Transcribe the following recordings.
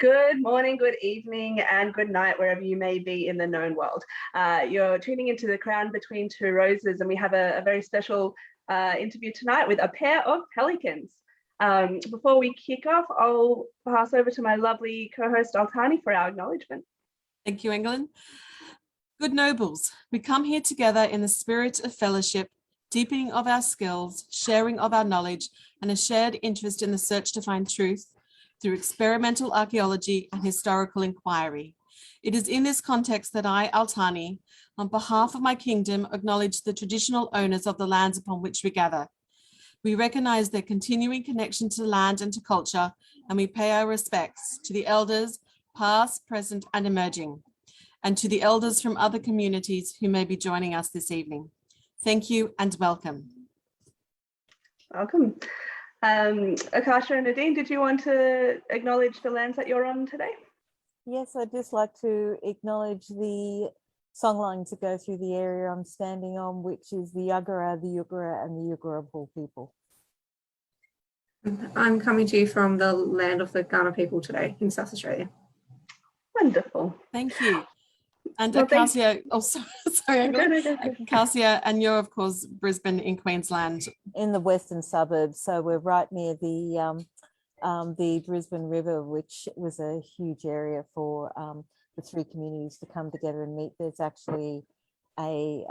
Good morning, good evening, and good night, wherever you may be in the known world. You're tuning into The Crown Between Two Roses, and we have a very special interview tonight with a pair of pelicans. Before we kick off, I'll pass over to my lovely co-host Altani for our acknowledgement. Thank you, England. Good nobles, we come here together in the spirit of fellowship, deepening of our skills, sharing of our knowledge, and a shared interest in the search to find truth through experimental archaeology and historical inquiry. It is in this context that I, Altani, on behalf of my kingdom, acknowledge the traditional owners of the lands upon which we gather. We recognize their continuing connection to land and to culture, and we pay our respects to the elders, past, present, and emerging, and to the elders from other communities who may be joining us this evening. Thank you and welcome. Welcome. Acacia and Edine, did you want to acknowledge the lands that you're on today? Yes, I'd just like to acknowledge the songlines that go through the area I'm standing on, which is the Yuggera, the Yuggera, and the Yuggera people. I'm coming to you from the land of the Ghana people today in South Australia. Wonderful. Thank you. And Well, Acacia, sorry, No. Acacia, and you're of course Brisbane in Queensland. In the western suburbs, so we're right near the Brisbane River, which was a huge area for the three communities to come together and meet. There's actually a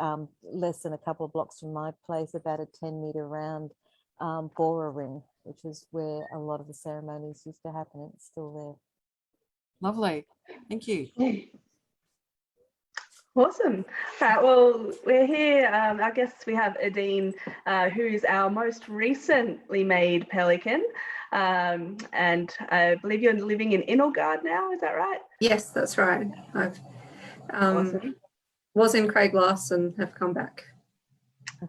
less than a couple of blocks from my place, about a 10-metre round Bora ring, which is where a lot of the ceremonies used to happen. It's still there. Lovely, thank you. Awesome. All right, well, we're here. I guess we have Edine, who's our most recently made pelican. And I believe you're living in Inalgard now, is that right? Yes, that's right. I've Awesome. was in Craigloss and have come back.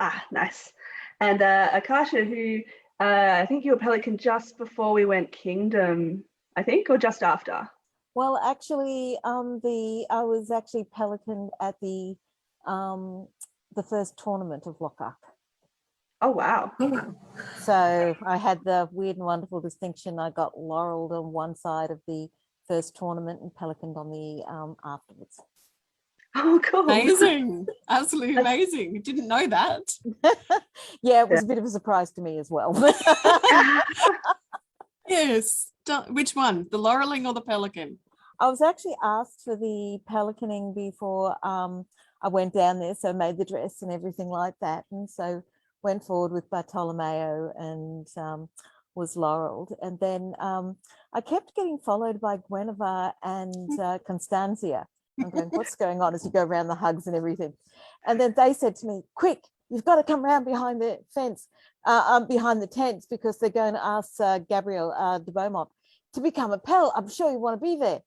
Ah, nice. And Acacia, who I think you were pelican just before we went kingdom, I think, or just after? Well, actually, I was actually pelican at the first tournament of Lockhart. Oh, wow. Oh, wow. So I had the weird and wonderful distinction. I got laureled on one side of the first tournament and pelicaned on the afterwards. Oh, cool. Amazing, absolutely amazing. Didn't know that. Yeah, it was a bit of a surprise to me as well. Yes. Which one, the laureling or the pelican? I was actually asked for the pelicaning before I went down there, so made the dress and everything like that, and so went forward with Bartolomeo and was laureled. And then I kept getting followed by Guinevere and Constantia. I'm going, what's going on, as you go around the hugs and everything. And then they said to me, quick, you've got to come around behind the fence, behind the tents, because they're going to ask Gabrielle de Beaumont to become a Pel. I'm sure you want to be there.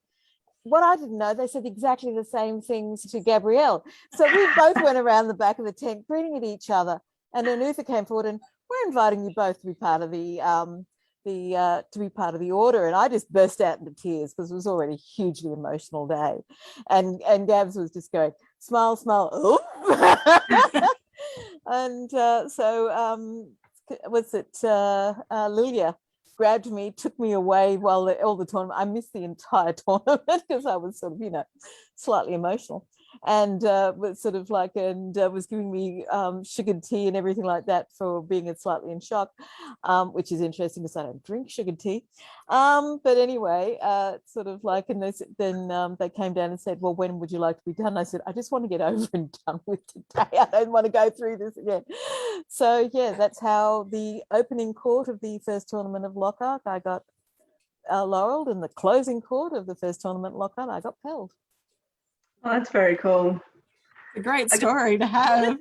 What I didn't know, they said exactly the same things to Gabrielle. So we both went around the back of the tent, greeting at each other. And Anutha came forward and, we're inviting you both to be part of the order. And I just burst out into tears because it was already a hugely emotional day. And Gabs was just going, smile, smile. Oh. And was it Lilia grabbed me, took me away while all the tournament. I missed the entire tournament because I was sort of, slightly emotional, and was sort of like, and was giving me sugared tea and everything like that for being slightly in shock, which is interesting because I don't drink sugared tea. But anyway, sort of like, and then they came down and said, well, when would you like to be done? I said, I just want to get over and done with today. I don't want to go through this again. So yeah, that's how the opening court of the first tournament of Lockhart, I got laureled, and the closing court of the first tournament Lockhart, I got pelled. Oh, that's very cool. A great story to have.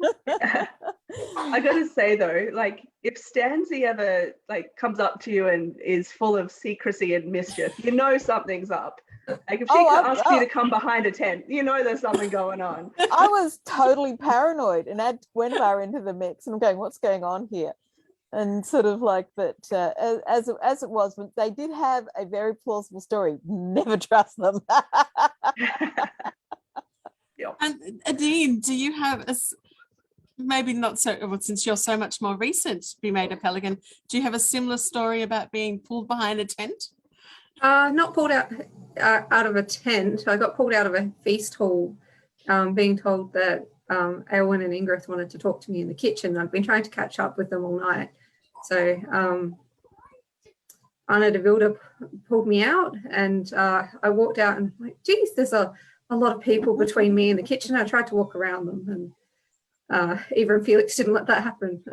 I gotta say though, like, if Stanzi ever comes up to you and is full of secrecy and mischief, something's up. Like, if she asks you to come behind a tent, there's something going on. I was totally paranoid and add Guinevere into the mix, and I'm going, what's going on here? And sort of like, but as it was, but they did have a very plausible story. Never trust them. Yep. And Edine, do you have maybe not so, well, since you're so much more recent, be made a pelican, do you have a similar story about being pulled behind a tent? Not pulled out of a tent. I got pulled out of a feast hall, being told that Aylwin and Ingrid wanted to talk to me in the kitchen. I've been trying to catch up with them all night. So Anna de Wilde pulled me out, and I walked out and like, geez, there's a lot of people between me and the kitchen. I tried to walk around them, and Eva and Felix didn't let that happen.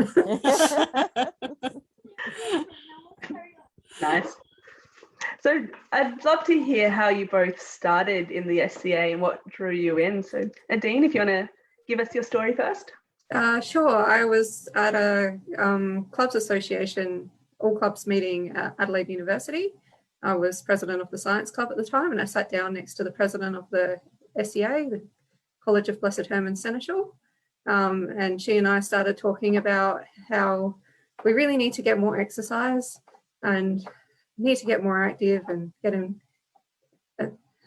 Nice. So I'd love to hear how you both started in the SCA and what drew you in. So Edine, if you want to give us your story first. Sure. I was at a clubs association, all clubs meeting at Adelaide University. I was president of the science club at the time, and I sat down next to the president of the SCA, the College of Blessed Herman Seneschal. And she and I started talking about how we really need to get more exercise and need to get more active and get a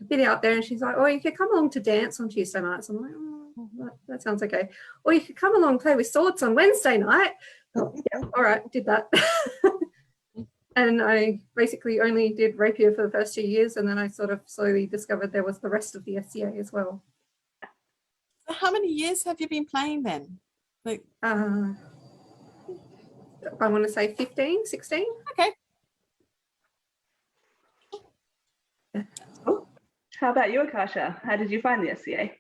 bit out there. And she's like, oh, you could come along to dance on Tuesday nights. I'm like, oh, that sounds okay. Or you could come along and play with swords on Wednesday night. Oh, yeah, all right, did that. And I basically only did rapier for the first 2 years, and then I sort of slowly discovered there was the rest of the SCA as well. How many years have you been playing then? Like, I want to say 15, 16. okay. Cool. How about you, Acacia? How did you find the SCA?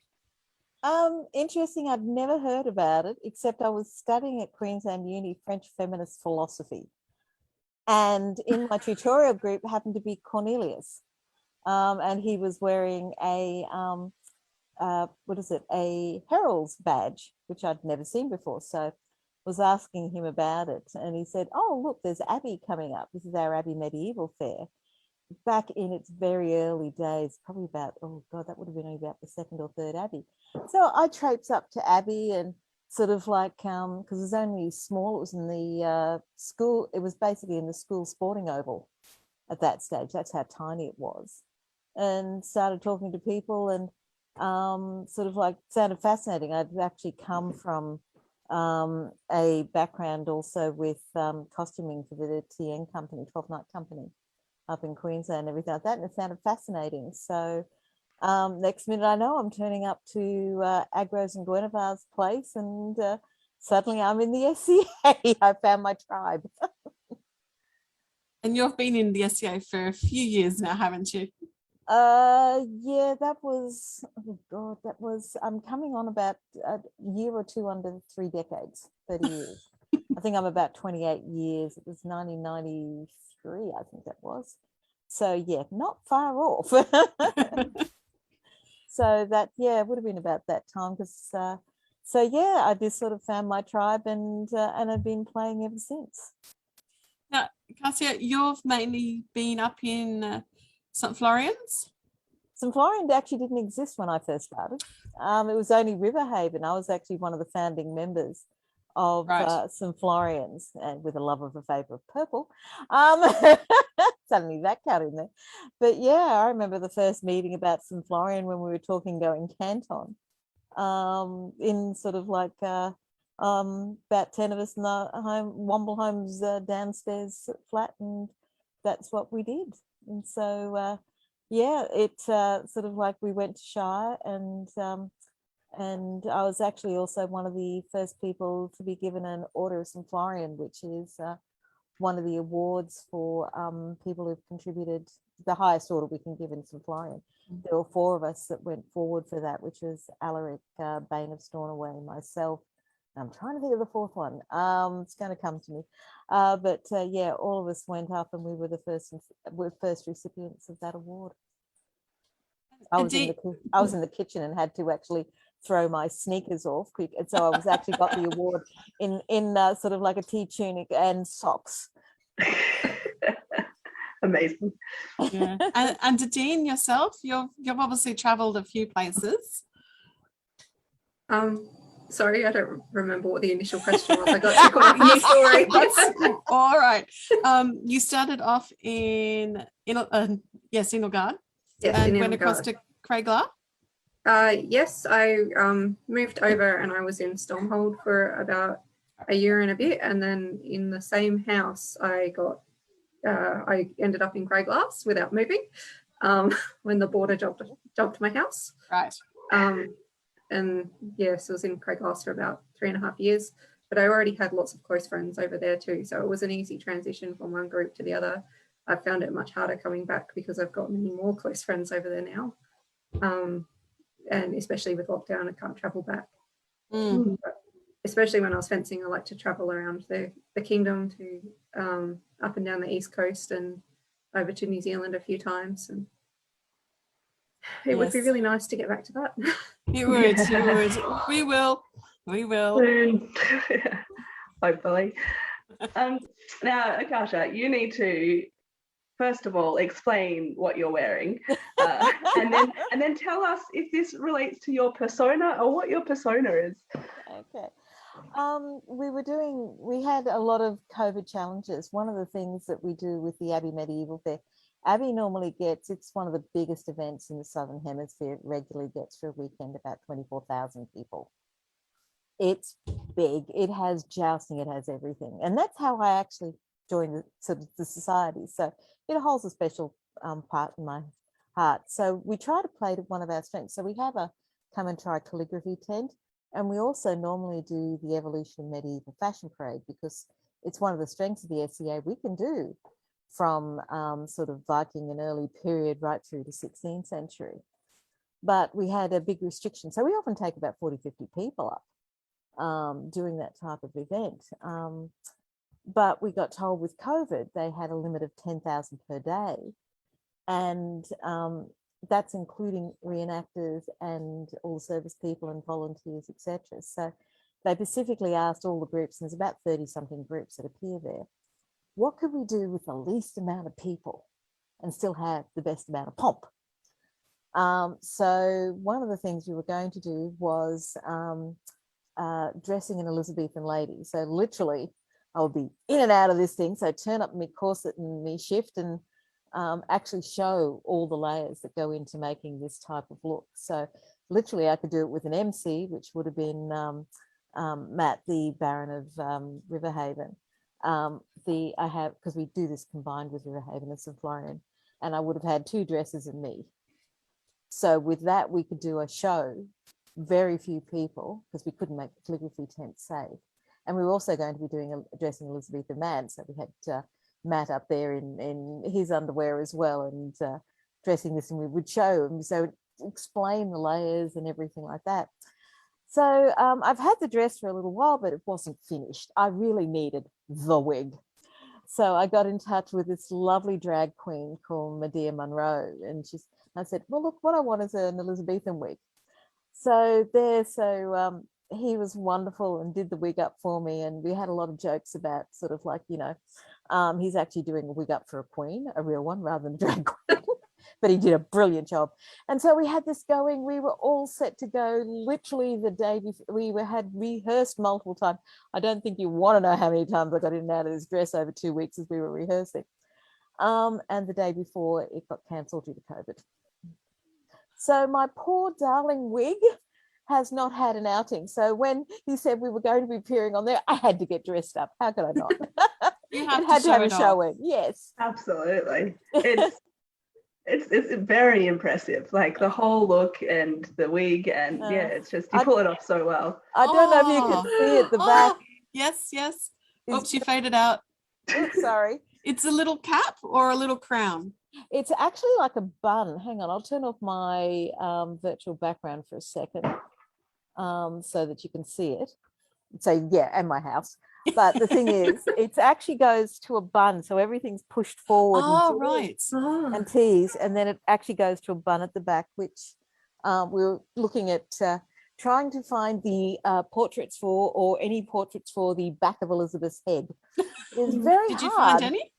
Interesting. I'd never heard about it, except I was studying at Queensland Uni French feminist philosophy. And in my tutorial group happened to be Cornelius. And he was wearing a, a herald's badge, which I'd never seen before. So was asking him about it. And he said, oh, look, there's Abbey coming up. This is our Abbey Medieval Fair. Back in its very early days, probably about, oh God, that would have been about the second or third Abbey. So I traipsed up to Abbey and sort of like, because it was only small, it was in the school, it was basically in the school sporting oval at that stage. That's how tiny it was. And started talking to people and sort of like sounded fascinating. I'd actually come from a background also with costuming for the TN company, 12 Night Company up in Queensland and everything like that. And it sounded fascinating. So next minute I know I'm turning up to Agros and Guinevere's place, and suddenly I'm in the SCA. I found my tribe. And you've been in the SCA for a few years now, haven't you? Yeah, that was, oh God, that was, I'm coming on about a year or two under 3 decades, 30 years. I think I'm about 28 years. It was 1993, I think that was. So yeah, not far off. So that, yeah, it would have been about that time, because so yeah, I just sort of found my tribe and I've been playing ever since. Now, Acacia, you've mainly been up in St. Florian's? St. Florian actually didn't exist when I first started. It was only Riverhaven. I was actually one of the founding members of St. Florian's, and with a love of a favour of purple. Suddenly that got in there. But yeah, I remember the first meeting about St. Florian when we were talking going Canton, in sort of like about 10 of us in the Womble Homes downstairs flat, and that's what we did. And so yeah, it sort of like we went to Shire, and I was actually also one of the first people to be given an Order of St. Florian, which is one of the awards for people who've contributed, the highest order we can give in St. Florian. There were 4 of us that went forward for that, which was Alaric, Bane of Stornoway, myself. I'm trying to think of the 4th one. It's going to come to me. But yeah, all of us went up, and we were the first recipients of that award. I was in the kitchen and had to actually throw my sneakers off quick, and so I was actually got the award in sort of like a tea tunic and socks. Amazing. Yeah. And Edine, yourself, you've obviously travelled a few places. Sorry, I don't remember what the initial question was. I got too caught up in the story. All right. You started off in Inelgarn. Yes, and went across to Craiglar. Yes, I moved over, and I was in Stormhold for about a year and a bit, and then in the same house I got I ended up in grey glass without moving when the border jobbed my house. Right. And yes, I was in grey glass for about 3.5 years, but I already had lots of close friends over there too. So it was an easy transition from one group to the other. I found it much harder coming back because I've got many more close friends over there now. And especially with lockdown, I can't travel back. But especially when I was fencing, I like to travel around the kingdom to up and down the East Coast and over to New Zealand a few times. And it would be really nice to get back to that. You would, you would. We will. Soon. Hopefully. Now, Acacia, you need to first of all explain what you're wearing, and then tell us if this relates to your persona or what your persona is. Okay. We had a lot of COVID challenges. One of the things that we do with the Abbey Medieval Fair, Abbey normally gets, it's one of the biggest events in the Southern Hemisphere. It regularly gets for a weekend about 24,000 people. It's big. It has jousting. It has everything. And that's how I actually joined the society. So it holds a special part in my heart. So we try to play to one of our strengths. So we have a come and try calligraphy tent. And we also normally do the Evolution of Medieval Fashion Parade because it's one of the strengths of the SCA. We can do from sort of Viking and early period right through to 16th century. But we had a big restriction. So we often take about 40, 50 people up doing that type of event. But we got told with COVID, they had a limit of 10,000 per day. And that's including reenactors and all the service people and volunteers, etc. So they specifically asked all the groups, and there's about 30 something groups that appear there, what could we do with the least amount of people and still have the best amount of pomp? So one of the things we were going to do was dressing an Elizabethan lady. So literally I would be in and out of this thing. So turn up my corset and my shift and actually show all the layers that go into making this type of look. So literally I could do it with an MC, which would have been Matt, the Baron of Riverhaven. Because we do this combined with Riverhaven and St. Florian, and I would have had 2 dresses and me. So with that, we could do a show, very few people, because we couldn't make the calligraphy tent safe. And we were also going to be doing dressing Elizabethan man. So we had Matt up there in his underwear as well and dressing this, and we would show him. So explain the layers and everything like that. So I've had the dress for a little while, but it wasn't finished. I really needed the wig. So I got in touch with this lovely drag queen called Medea Monroe. And I said, well, look, what I want is an Elizabethan wig. So he was wonderful and did the wig up for me. And we had a lot of jokes about sort of like, he's actually doing a wig up for a queen, a real one, rather than a drag queen. But he did a brilliant job. And so we had this going. We were all set to go literally the day before. We had rehearsed multiple times. I don't think you want to know how many times I got in and out of this dress over 2 weeks as we were rehearsing. And the day before it got cancelled due to COVID. So my poor darling wig has not had an outing. So when he said we were going to be appearing on there, I had to get dressed up. How could I not? You had to have a showing. Yes. Absolutely. It's very impressive, like the whole look and the wig, and yeah, it's just you pull it off so well. I don't know if you can see at the back. Yes. Oops, you faded out. Oops, sorry. It's a little cap or a little crown? It's actually like a bun. Hang on, I'll turn off my virtual background for a second so that you can see it. So yeah, and my house. But the thing is, it actually goes to a bun, so everything's pushed forward. And teased, and then it actually goes to a bun at the back, which we were looking at trying to find the portraits for, or any portraits for the back of Elizabeth's head. It's very Did hard. you find any?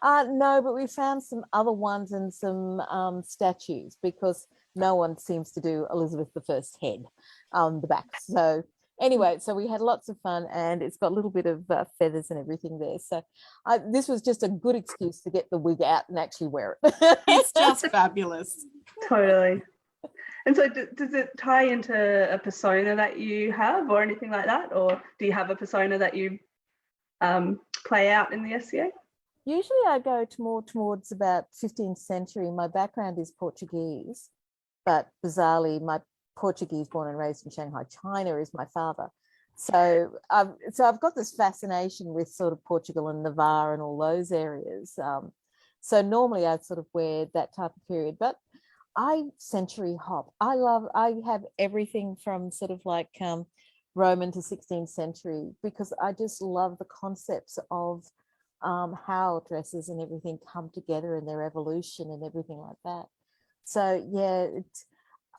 No, but we found some other ones and some statues, because no one seems to do Elizabeth I's head on the back. So anyway, so we had lots of fun, and it's got a little bit of feathers and everything there. So this was just a good excuse to get the wig out and actually wear it. It's just fabulous. Totally. And so does it tie into a persona that you have or anything like that? Or do you have a persona that you play out in the SCA? Usually I go to more towards about 15th century. My background is Portuguese, but bizarrely, my Portuguese born and raised in Shanghai, China is my father. So I've got this fascination with sort of Portugal and Navarre and all those areas. So normally I'd sort of wear that type of period, but I century hop. I have everything from sort of like Roman to 16th century, because I just love the concepts of how dresses and everything come together and their evolution and everything like that. So yeah,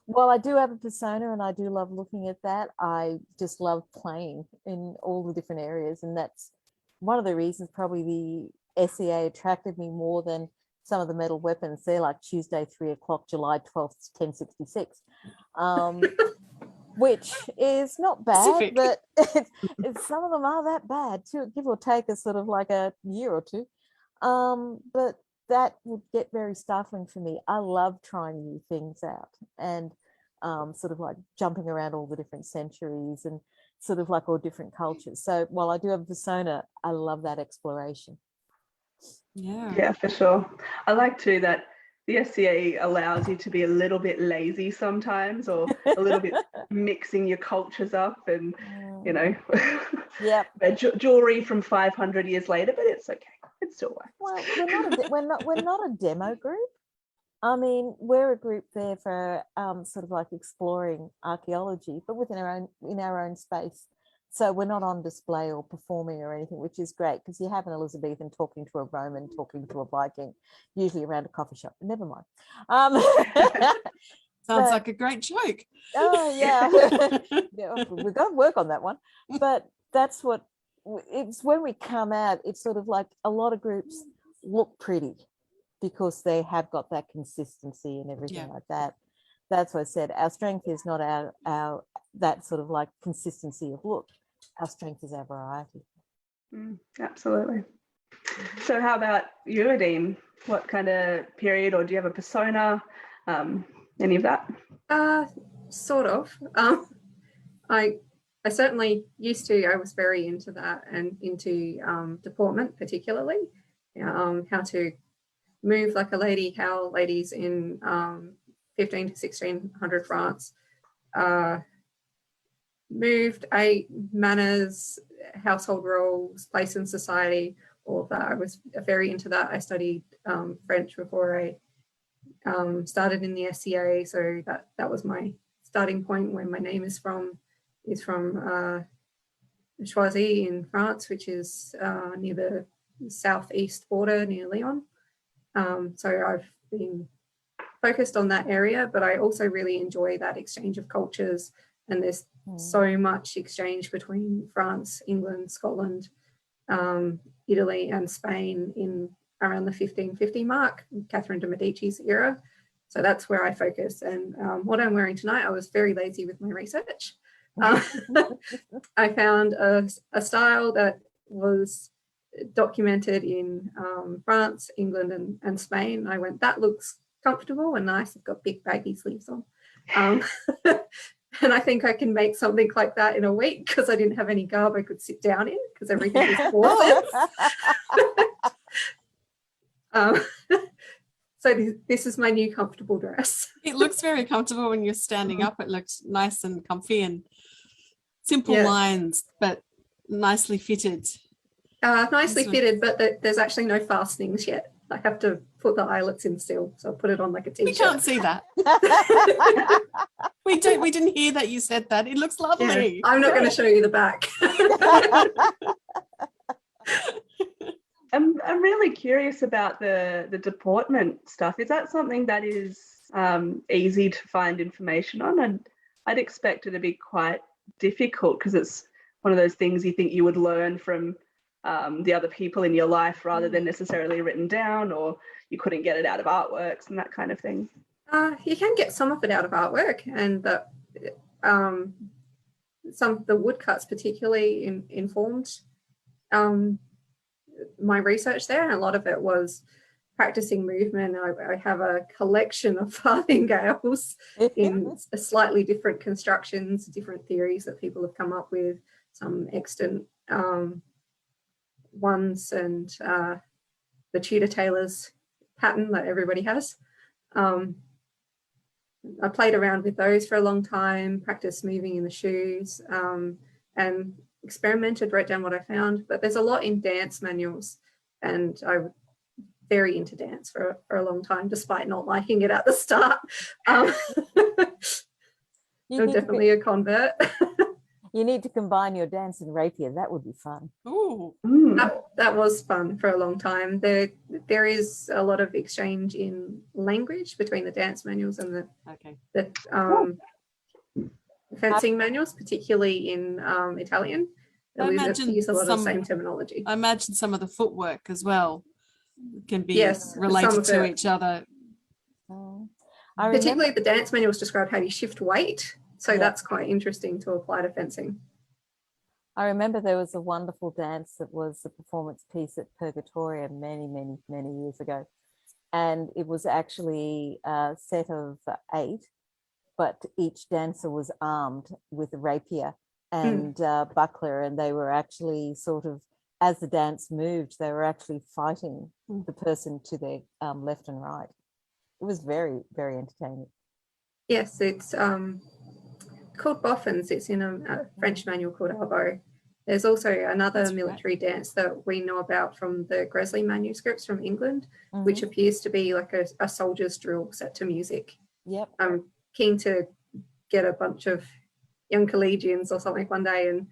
well, I do have a persona and I do love looking at that. I just love playing in all the different areas. And that's one of the reasons probably the SEA attracted me more than some of the metal weapons. They're like Tuesday, 3 o'clock, July 12th, 1066, which is not bad, Specific. but some of them are that bad too, give or take a sort of like a year or two. But that would get very stifling for me. I love trying new things out and sort of like jumping around all the different centuries and sort of like all different cultures. So while I do have a persona, I love that exploration. Yeah, for sure. I like too that the SCA allows you to be a little bit lazy sometimes, or a little bit mixing your cultures up, and you know, jewelry from 500 years later, but it's okay. It still works. Well, we're not a demo group. I mean, we're a group there for sort of like exploring archaeology, but within our own space. So we're not on display or performing or anything, which is great, because you have an Elizabethan talking to a Roman, talking to a Viking, usually around a coffee shop. Never mind. Sounds like a great joke. Oh yeah, yeah, we've got to work on that one. But that's what it's when we come out. It's sort of like a lot of groups look pretty because they have got that consistency and everything like that. That's what I said. Our strength is not our that sort of like consistency of look. Our strength is our variety. Absolutely. So how about you, Edine? What kind of period, or do you have a persona? Any of that? Sort of. I certainly used to. I was very into that and into deportment, particularly how to move like a lady, how ladies in 15 to 1600 France moved, ate, manners, household roles, place in society, all of that. I was very into that. I studied French before I started in the SCA, so that was my starting point. Where my name is from Choisy in France, which is near the southeast border near Lyon. So I've been focused on that area, but I also really enjoy that exchange of cultures, and there's so much exchange between France, England, Scotland, Italy and Spain in around the 1550 mark, Catherine de Medici's era. So that's where I focus. And what I'm wearing tonight, I was very lazy with my research. I found a style that was documented in France, England and Spain. I went, that looks comfortable and nice. I've got big baggy sleeves on. And I think I can make something like that in a week, because I didn't have any garb I could sit down in because everything was porcelain. So this is my new comfortable dress. It looks very comfortable when you're standing up. It looks nice and comfy and simple lines, but nicely fitted. Nicely fitted, but there's actually no fastenings yet. I have to put the eyelets in still, so I'll put it on like a t-shirt. We can't see that. We didn't hear that you said that. It looks lovely. Yeah, I'm not going to show you the back. I'm really curious about the deportment stuff. Is that something that is easy to find information on? And I'd expect it to be quite difficult, because it's one of those things you think you would learn from the other people in your life rather than necessarily written down, or you couldn't get it out of artworks and that kind of thing. You can get some of it out of artwork, and some of the woodcuts particularly informed my research there, and a lot of it was practicing movement. I have a collection of farthingales in slightly different constructions, different theories that people have come up with, some extant ones, and the Tudor tailor's pattern that everybody has. I played around with those for a long time, practiced moving in the shoes, and experimented, wrote down what I found. But there's a lot in dance manuals, and I was very into dance for a long time, despite not liking it at the start. I'm definitely a convert. You need to combine your dance and rapier. That would be fun. Ooh. That was fun for a long time. There is a lot of exchange in language between the dance manuals and the fencing manuals, particularly in Italian. I We imagine use a lot of the same terminology. I imagine some of the footwork as well can be Yes, related to each other. Particularly the dance manuals describe how you shift weight. So that's quite interesting to apply to fencing. I remember there was a wonderful dance that was a performance piece at Purgatoria many, many, many years ago. And it was actually a set of 8, but each dancer was armed with a rapier and buckler, and they were actually sort of, as the dance moved, they were actually fighting the person to their left and right. It was very, very entertaining. Yes, it's called Boffins. It's in a French manual called Arbo. There's also another military dance that we know about from the Gresley manuscripts from England, which appears to be like a soldier's drill set to music. Yep. I'm keen to get a bunch of young collegians or something one day and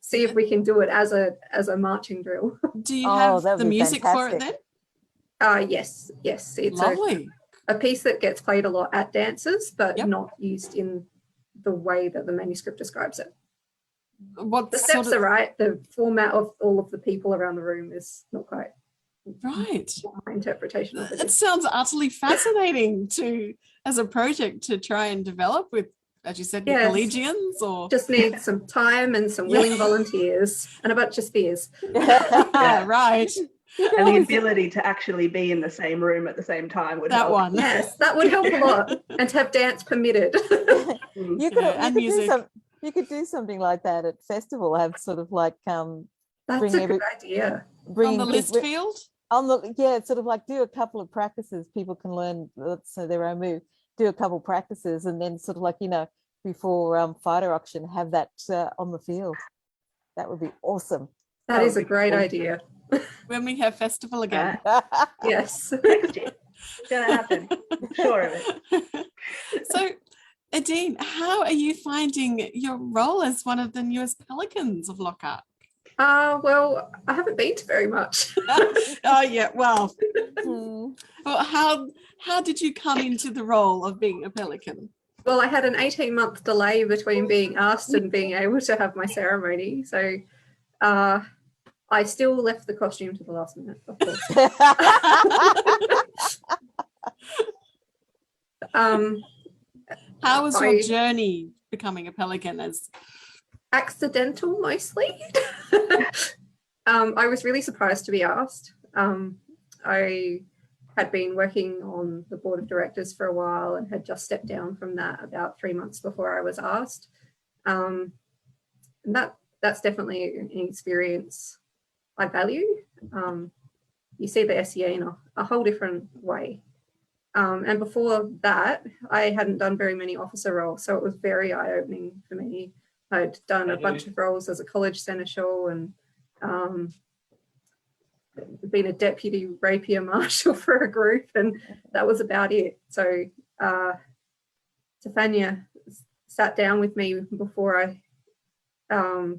see if we can do it as a marching drill. Do you have the music for it then? Yes. It's lovely. A piece that gets played a lot at dances, but not used in the way that the manuscript describes it. The steps are right. The format of all of the people around the room is not quite right. My interpretation of it. It sounds utterly fascinating as a project to try and develop with, as you said, the collegians, or just need some time and some willing volunteers and a bunch of spears. Right. And the ability to actually be in the same room at the same time would help. One. Yes, that would help a lot. And to have dance permitted. You could do something like that at festival. Have sort of like that's a good idea. On the list field. Sort of like do a couple of practices. People can learn their own move. Do a couple of practices, and then sort of like before fighter auction, have that on the field. That would be awesome. That is a great idea. When we have festival again. Yes. Next year. It's going to happen. I'm sure of it. So, Edine, how are you finding your role as one of the newest Pelicans of Lockhart? Well, I haven't been to very much. Well, how did you come into the role of being a Pelican? Well, I had an 18-month delay between being asked and being able to have my ceremony. So I still left the costume to the last minute, of course. How was your journey becoming a Pelican? As accidental, mostly. I was really surprised to be asked. I had been working on the board of directors for a while and had just stepped down from that about 3 months before I was asked. And that's definitely an experience I value. You see the SEA in a whole different way. And before that, I hadn't done very many officer roles, so it was very eye-opening for me. I'd done a bunch of roles as a college seneschal and been a deputy rapier marshal for a group, and that was about it. So Stefania sat down with me before I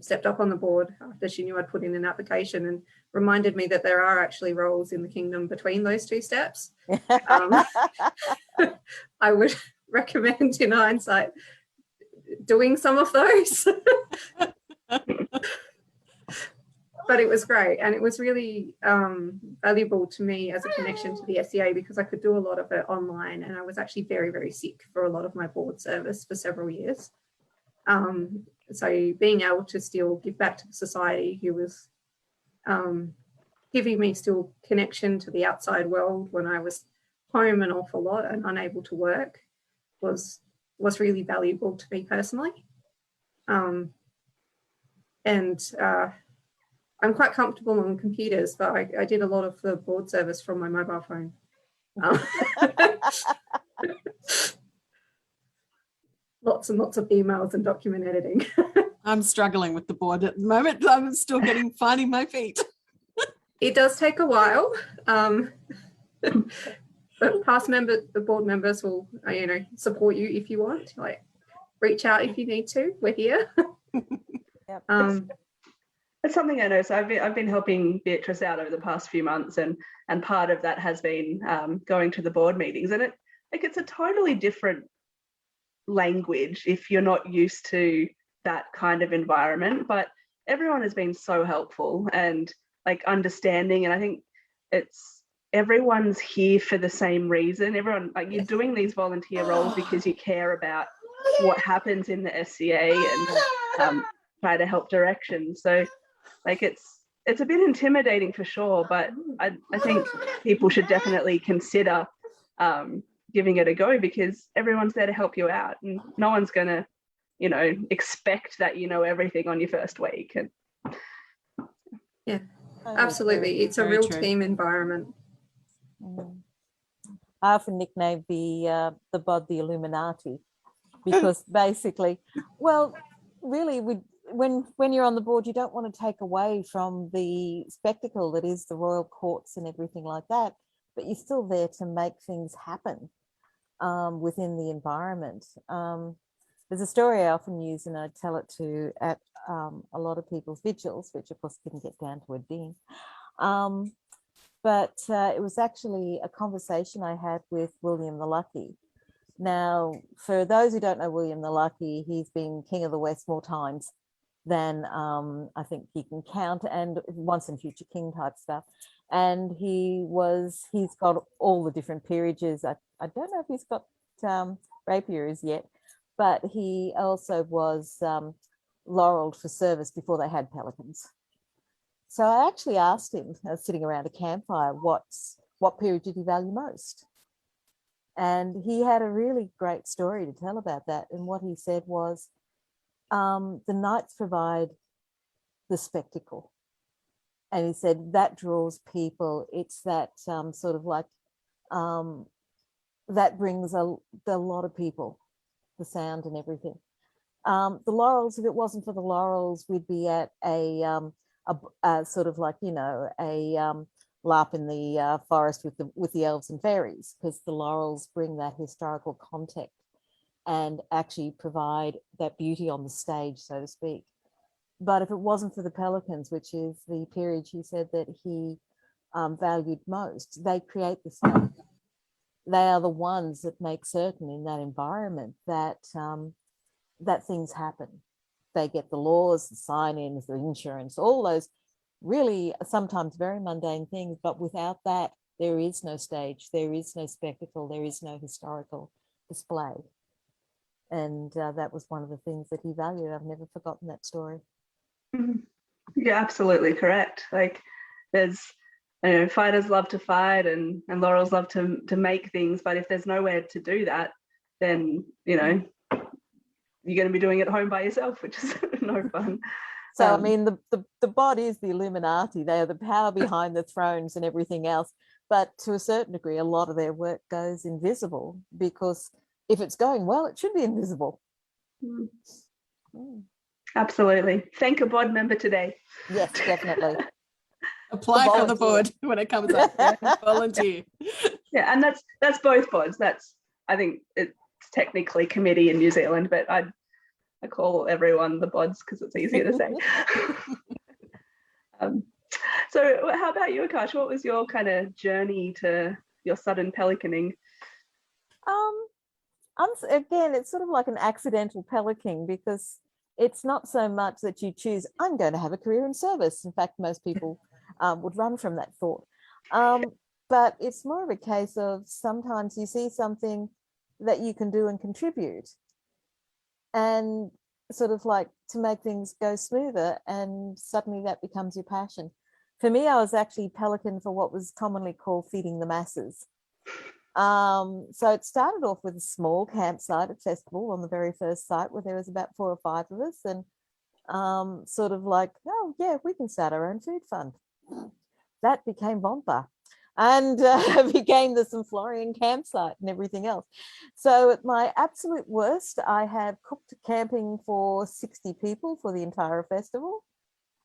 stepped up on the board after she knew I'd put in an application, and reminded me that there are actually roles in the kingdom between those two steps. I would recommend, in hindsight, doing some of those. But it was great, and it was really valuable to me as a connection to the SEA, because I could do a lot of it online, and I was actually very, very sick for a lot of my board service for several years. So being able to still give back to the society, who was giving me still connection to the outside world when I was home an awful lot and unable to work, was really valuable to me personally. And I'm quite comfortable on computers, but I did a lot of the board service from my mobile phone. Lots and lots of emails and document editing. I'm struggling with the board at the moment. I'm still finding my feet. It does take a while. But the board members will, support you if you want. Like, reach out if you need to. We're here. Yep. It's something I know. So I've been helping Beatrice out over the past few months, and part of that has been going to the board meetings, and it's a totally different language if you're not used to that kind of environment. But everyone has been so helpful and like understanding, and I think everyone's here for the same reason. Everyone, like, you're doing these volunteer roles because you care about what happens in the SCA and try to help direction. So like it's a bit intimidating for sure, but I think people should definitely consider giving it a go, because everyone's there to help you out, and no one's gonna expect that you know everything on your first week. And yeah, absolutely, it's a real team environment. I often nickname the bod the Illuminati, because basically, well, really, when you're on the board, you don't want to take away from the spectacle that is the royal courts and everything like that, but you're still there to make things happen within the environment. There's a story I often use, and I tell it at a lot of people's vigils, which of course didn't get down to Edine. But it was actually a conversation I had with William the Lucky. Now, for those who don't know William the Lucky, he's been King of the West more times than I think he can count, and once and future king type stuff. And he's got all the different peerages. I don't know if he's got rapiers yet, but he also was laurelled for service before they had Pelicans. So I actually asked him, sitting around a campfire, what period did he value most? And he had a really great story to tell about that. And what he said was, the knights provide the spectacle. And he said that draws people. It's that sort of like, that brings a lot of people, the sound and everything. The laurels, if it wasn't for the laurels, we'd be at a sort of like, a LARP in the forest with the elves and fairies, because the laurels bring that historical context and actually provide that beauty on the stage, so to speak. But if it wasn't for the Pelicans, which is the period he said that he valued most, they create the stage. They are the ones that make certain in that environment that that things happen. They get the laws, the sign-ins, the insurance, all those really sometimes very mundane things, but without that, there is no stage, there is no spectacle, there is no historical display. And that was one of the things that he valued. I've never forgotten that story. You're absolutely correct. Like, there's, fighters love to fight and laurels love to make things, but if there's nowhere to do that, then, you're going to be doing it at home by yourself, which is no fun. So, I mean, the bod is the Illuminati. They are the power behind the thrones and everything else. But to a certain degree, a lot of their work goes invisible, because if it's going well, it should be invisible. Absolutely. Thank a bod member today. Yes, definitely. Apply for the board when it comes up. Volunteer. Yeah, and that's both bods. I think it's technically committee in New Zealand, but I call everyone the bods because it's easier to say. So how about you, Acacia? What was your kind of journey to your sudden pelicaning? Again, it's sort of like an accidental pelican, because it's not so much that you choose, I'm going to have a career in service. In fact, most people would run from that thought. But it's more of a case of sometimes you see something that you can do and contribute, and sort of like to make things go smoother, and suddenly that becomes your passion. For me, I was actually pelican for what was commonly called feeding the masses. So it started off with a small campsite at festival on the very first site, where there was about 4 or 5 of us, and sort of like, oh yeah, we can start our own food fund. That became Vompa, and became the St. Florian campsite and everything else. So at my absolute worst, I have cooked camping for 60 people for the entire festival.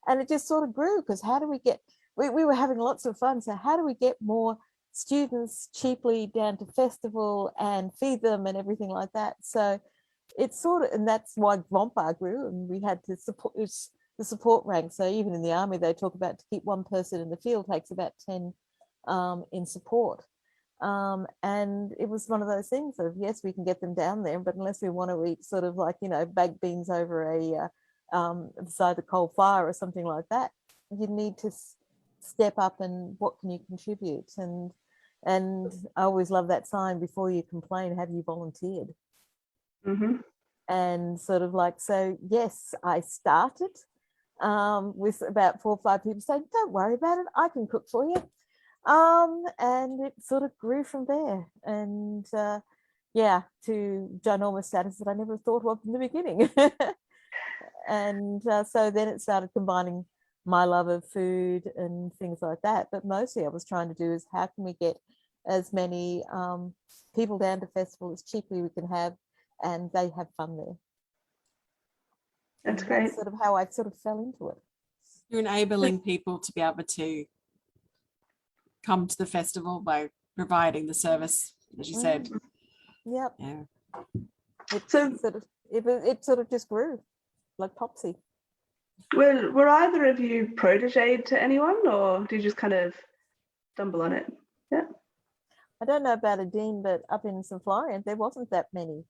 And it just sort of grew, because how do we get, we were having lots of fun. So how do we get more students cheaply down to festival and feed them and everything like that? So it's sort of, and that's why Vompa grew, and we had to support the support rank. So even in the army, they talk about to keep one person in the field takes about 10 in support. And it was one of those things of, yes, we can get them down there, but unless we want to eat sort of like, you know, baked beans over beside the coal fire or something like that, you need to step up and what can you contribute? And I always love that sign, before you complain, have you volunteered? Mm-hmm. And sort of like, so yes, I started with about 4 or 5 people saying, don't worry about it, I can cook for you. And it sort of grew from there, and yeah, to ginormous status that I never thought of in the beginning. And so then it started combining my love of food and things like that, but mostly I was trying to do is, how can we get as many people down to festival as cheaply we can have, and they have fun there. That's And great. that's sort of how I sort of fell into it. You're enabling people to be able to come to the festival by providing the service, as you said. Yep. Yeah. It So- sort of just grew like Popsy. Were either of you protégé to anyone, or did you just kind of stumble on it? Yeah. I don't know about Edine, but up in St. Florian, there wasn't that many.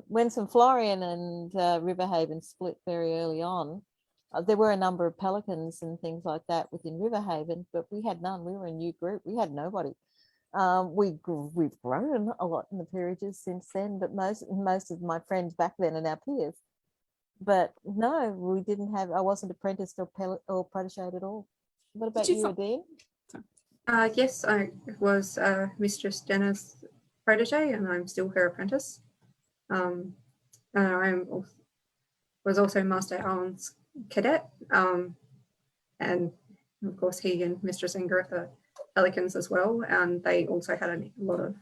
When St. Florian and Riverhaven split very early on, there were a number of Pelicans and things like that within Riverhaven, but we had none. We were a new group. We had nobody. We've grown a lot in the peerages since then, but most of my friends back then are now peers. But no, we didn't have, I wasn't apprenticed or protégé at all. What about you, Edine? Yes, I was Mistress Jenna's protege, and I'm still her apprentice. And was also Master Alan's cadet, and of course he and Mistress Ingrid are Pelicans as well, and they also had a lot of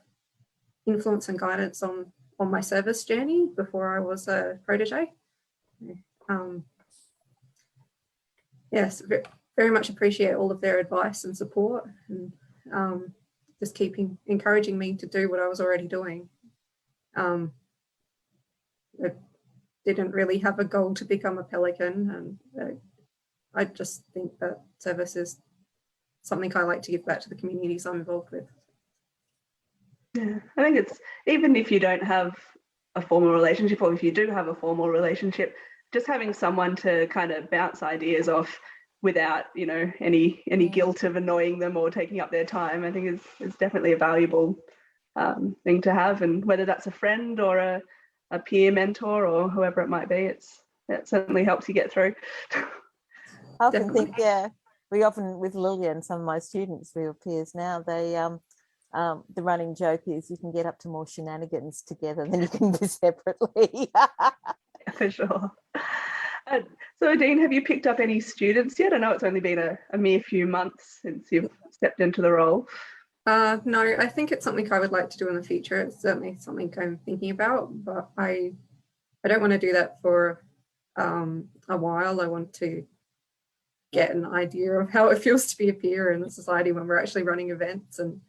influence and guidance on my service journey before I was a protege. Yes, very much appreciate all of their advice and support, and just keeping encouraging me to do what I was already doing. I didn't really have a goal to become a Pelican, and I just think that service is something I like to give back to the communities I'm involved with. Yeah, I think it's, even if you don't have a formal relationship, or if you do have a formal relationship, just having someone to kind of bounce ideas off without, you know, any guilt of annoying them or taking up their time, I think is definitely a valuable thing to have. And whether that's a friend or a peer mentor or whoever it might be, it certainly helps you get through. I often think, yeah, we often, with Lilia and some of my students, we are peers now, they the running joke is you can get up to more shenanigans together than you can do separately. For sure. So Edine, have you picked up any students yet? I know it's only been a mere few months since you've stepped into the role. No, I think it's something I would like to do in the future. It's certainly something I'm thinking about, but I don't want to do that for a while. I want to get an idea of how it feels to be a peer in a society when we're actually running events, and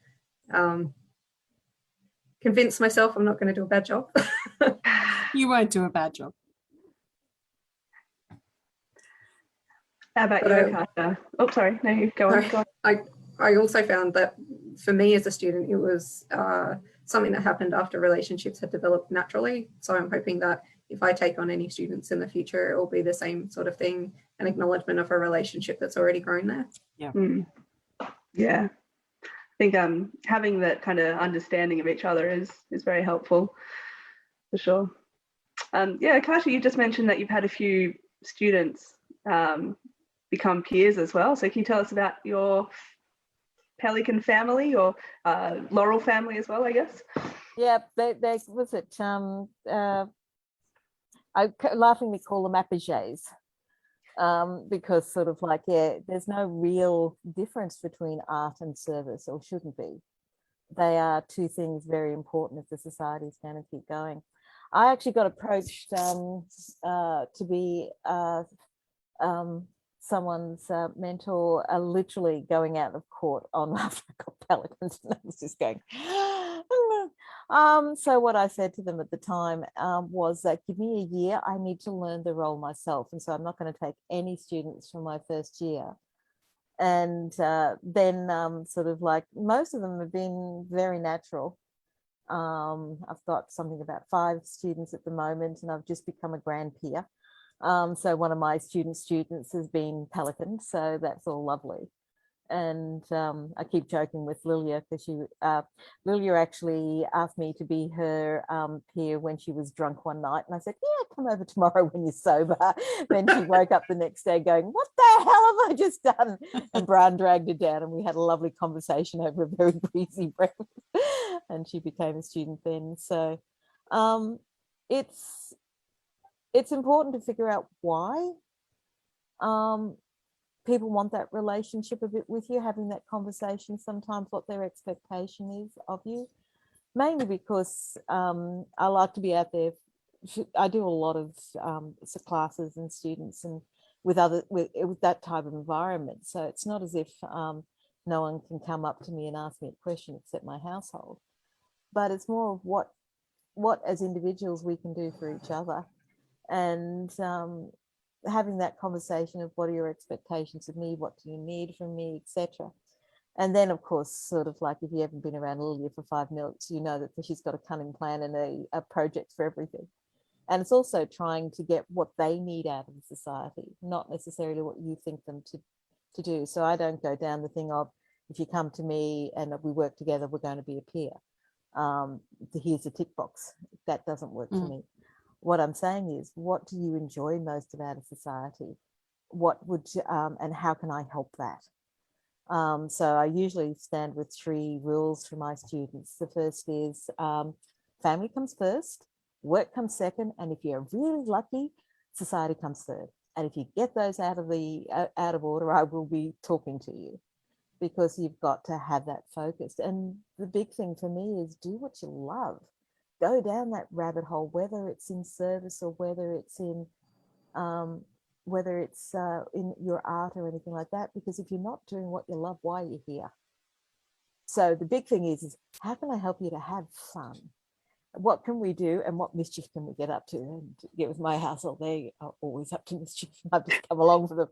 convince myself I'm not going to do a bad job. You won't do a bad job. How about you, Acacia? Oh, sorry. No, you go on. I also found that for me as a student, it was something that happened after relationships had developed naturally. So I'm hoping that if I take on any students in the future, it will be the same sort of thing, an acknowledgement of a relationship that's already grown there. Yeah. Yeah. I think having that kind of understanding of each other is very helpful, for sure. Yeah, Acacia, you just mentioned that you've had a few students become peers as well. So can you tell us about your Pelican family, or Laurel family as well, I guess? Yeah, they was it I laughingly call them apogées, because sort of like, yeah, there's no real difference between art and service, or shouldn't be. They are two things very important if the society is going to keep going. I actually got approached to be someone's mentor, literally going out of court on after I got Pelicans, and I was just going. So what I said to them at the time was that, give me a year, I need to learn the role myself, and so I'm not going to take any students from my first year. And then sort of like, most of them have been very natural. I've got something about 5 students at the moment, and I've just become a grand peer. So one of my students has been Pelican, so that's all lovely. And I keep joking with Lilia, because Lilia actually asked me to be her peer when she was drunk one night, and I said, yeah, come over tomorrow when you're sober. Then she woke up the next day going, what the hell have I just done? And Brian dragged her down, and we had a lovely conversation over a very breezy breakfast, and she became a student then. So it's important to figure out why people want that relationship a bit with you, having that conversation, sometimes what their expectation is of you, mainly because I like to be out there. I do a lot of classes and students, and with that type of environment. So it's not as if no one can come up to me and ask me a question except my household, but it's more of what as individuals we can do for each other. And having that conversation of, what are your expectations of me, what do you need from me, etc. And then, of course, sort of like, if you haven't been around Lilia for 5 minutes, you know that she's got a cunning plan and a project for everything. And it's also trying to get what they need out of the society, not necessarily what you think them to do. So I don't go down the thing of, if you come to me and we work together, we're going to be a peer. Here's a tick box. That doesn't work for me. What I'm saying is, what do you enjoy most about a society? What would you, and how can I help that? So I usually stand with 3 rules for my students. The first is family comes first, work comes second, and if you're really lucky, society comes third. And if you get those out of order, I will be talking to you, because you've got to have that focused. And the big thing for me is, do what you love. Go down that rabbit hole, whether it's in service or whether it's in your art or anything like that. Because if you're not doing what you love, why are you here? So the big thing is how can I help you to have fun? What can we do, and what mischief can we get up to? And get with my household, they are always up to mischief. I just come along for them.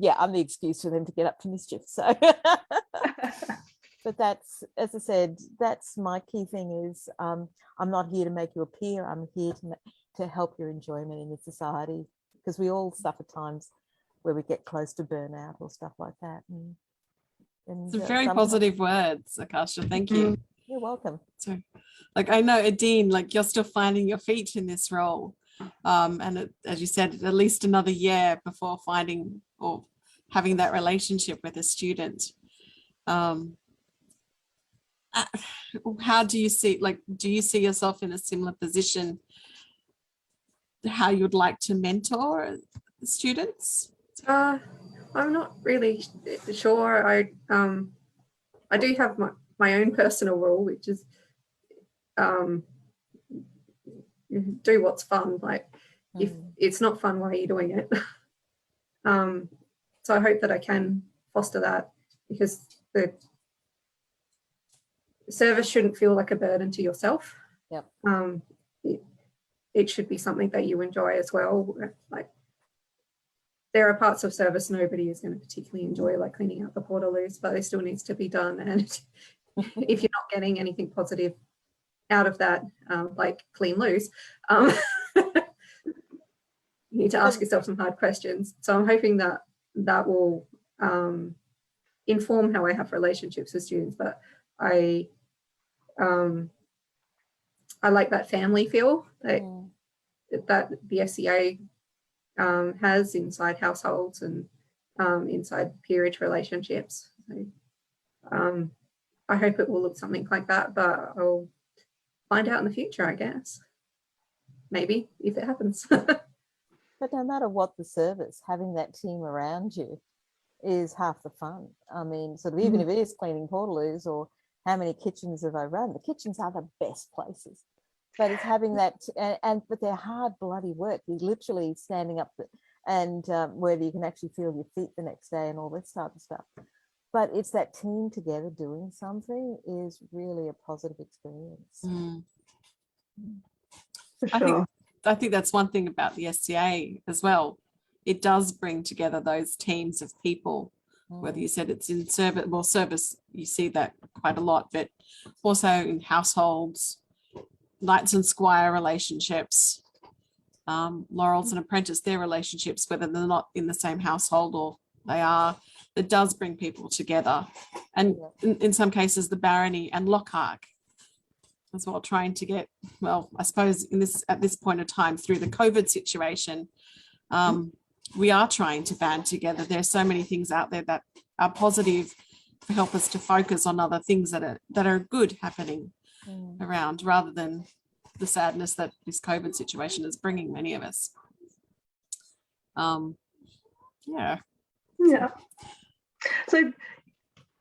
Yeah, I'm the excuse for them to get up to mischief. So. But that's, as I said, that's my key thing is, I'm not here to make you a peer. I'm here to help your enjoyment in the society, because we all suffer times where we get close to burnout or stuff like that. And Some very positive words, Acacia. Thank you. You're welcome. So, like, I know, Edine, like, you're still finding your feet in this role. And as you said, at least another year before finding or having that relationship with a student. How do you see, like, do you see yourself in a similar position, how you'd like to mentor students? I'm not really sure. I do have my own personal rule, which is do what's fun. Like, if it's not fun, why are you doing it? So I hope that I can foster that, because the service shouldn't feel like a burden to yourself. Yep. It should be something that you enjoy as well. Like, there are parts of service nobody is going to particularly enjoy, like cleaning out the portaloos, but it still needs to be done. And if you're not getting anything positive out of that, like clean loos, you need to ask yourself some hard questions. So I'm hoping that that will inform how I have relationships with students. But I like that family feel that the SCA has inside households and inside peerage relationships. So, I hope it will look something like that, but I'll find out in the future, I guess. maybe if it happens. But no matter what the service, having that team around you is half the fun. I mean, sort of even if it is cleaning portaloos or how many kitchens have I run, the kitchens are the best places. But it's having that, but they're hard bloody work. You're literally standing up and whether you can actually feel your feet the next day and all this type of stuff. But it's that team together doing something is really a positive experience. For sure. I think that's one thing about the SCA as well. It does bring together those teams of people, whether you said it's in service, you see that quite a lot, but also in households, knights and squire relationships, laurels and apprentice, their relationships, whether they're not in the same household or they are, it does bring people together. And in some cases, the barony and Lockhart as well, trying to get, well, I suppose at this point of time through the COVID situation, we are trying to band together. There's so many things out there that are positive to help us to focus on other things that are good happening around, rather than the sadness that this COVID situation is bringing many of us. Yeah. So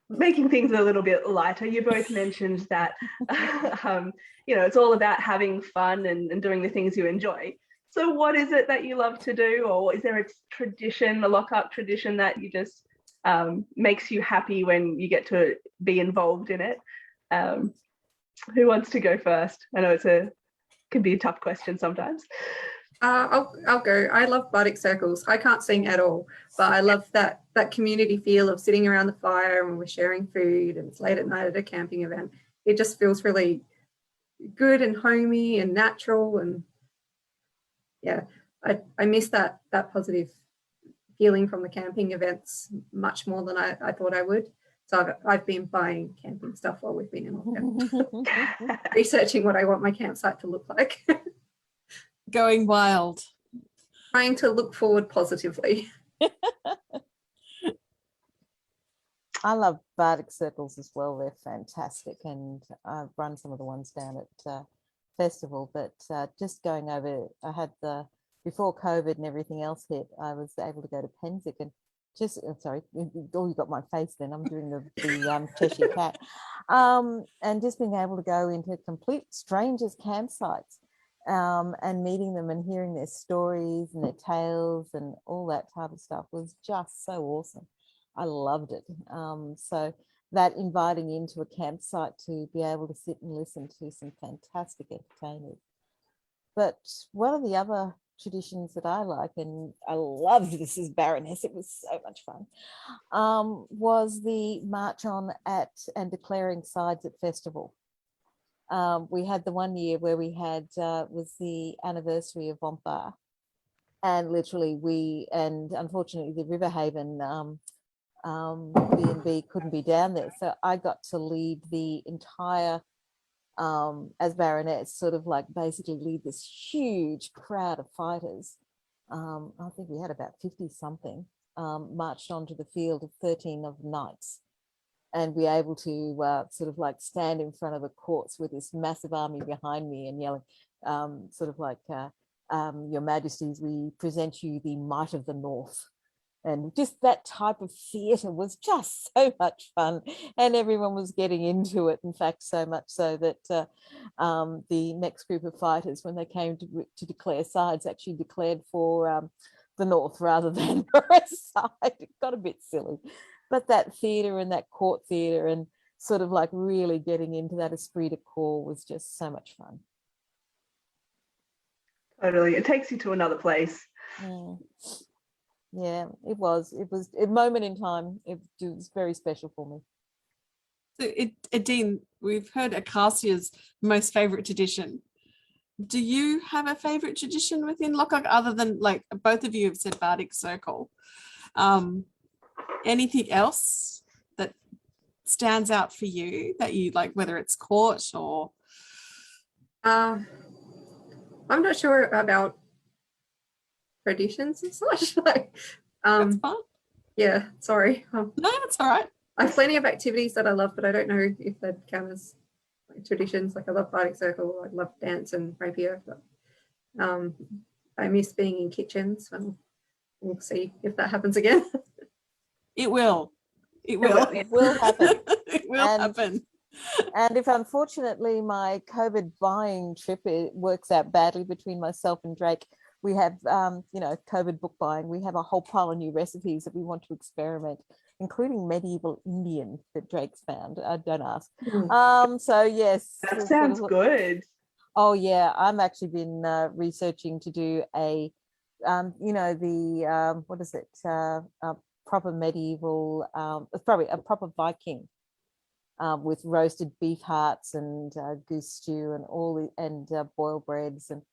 making things a little bit lighter, you both mentioned that it's all about having fun and doing the things you enjoy. So what is it that you love to do, or is there a tradition, a Lockhart tradition that you just makes you happy when you get to be involved in it? Who wants to go first? I know can be a tough question sometimes. I'll go. I love bardic circles. I can't sing at all, but I love that community feel of sitting around the fire when we're sharing food and it's late at night at a camping event. It just feels really good and homey and natural, and I miss that positive feeling from the camping events much more than I thought I would. So I've been buying camping stuff while we've been in lockdown, researching what I want my campsite to look like. Going wild. Trying to look forward positively. I love bardic circles as well. They're fantastic, and I've run some of the ones down at festival, but just going over, I had before COVID and everything else hit, I was able to go to Penzic and just, sorry, you got my face then, I'm doing the Cheshire Cat, and just being able to go into complete strangers' campsites and meeting them and hearing their stories and their tales and all that type of stuff was just so awesome. I loved it. So that inviting into a campsite to be able to sit and listen to some fantastic entertainers. But one of the other traditions that I like, and I loved this as Baroness, it was so much fun, was the march on at and declaring sides at festival. We had the one year where we had was the anniversary of Bompard, and literally and unfortunately the Riverhaven B&B couldn't be down there, so I got to lead the entire as Baroness, sort of like basically lead this huge crowd of fighters. I think we had about 50 something marched onto the field of 13 of knights, and be able to sort of like stand in front of the courts with this massive army behind me and yelling sort of like, Your Majesties, we present you the might of the North. And just that type of theatre was just so much fun, and everyone was getting into it. In fact, so much so that the next group of fighters, when they came to declare sides, actually declared for the North rather than for a side. It got a bit silly. But that theatre and that court theatre and sort of like really getting into that esprit de corps was just so much fun. Totally. It takes you to another place. Yeah, it was a moment in time. It was very special for me. So Edine, we've heard Acacia's most favourite tradition. Do you have a favourite tradition within Lockhart, other than, like, both of you have said Bardic Circle? Anything else that stands out for you that you like, whether it's court or? I'm not sure about traditions and such. Like, That's fine. Yeah, sorry. No, that's all right. I have plenty of activities that I love, but I don't know if they'd count as like traditions. Like, I love Bardic Circle, I love dance and rapier. But I miss being in kitchens. We'll see if that happens again. It will. It will, will. yeah. It will happen. It will And- happen. And if unfortunately my COVID buying trip, it works out badly between myself and Drake, we have, COVID book buying. We have a whole pile of new recipes that we want to experiment, including medieval Indian that Drake's found. Don't ask. So yes. That we've sounds got good. Oh yeah, I'm actually been researching to do a, what is it? A proper medieval, probably a proper Viking. With roasted beef hearts and goose stew and boiled breads, and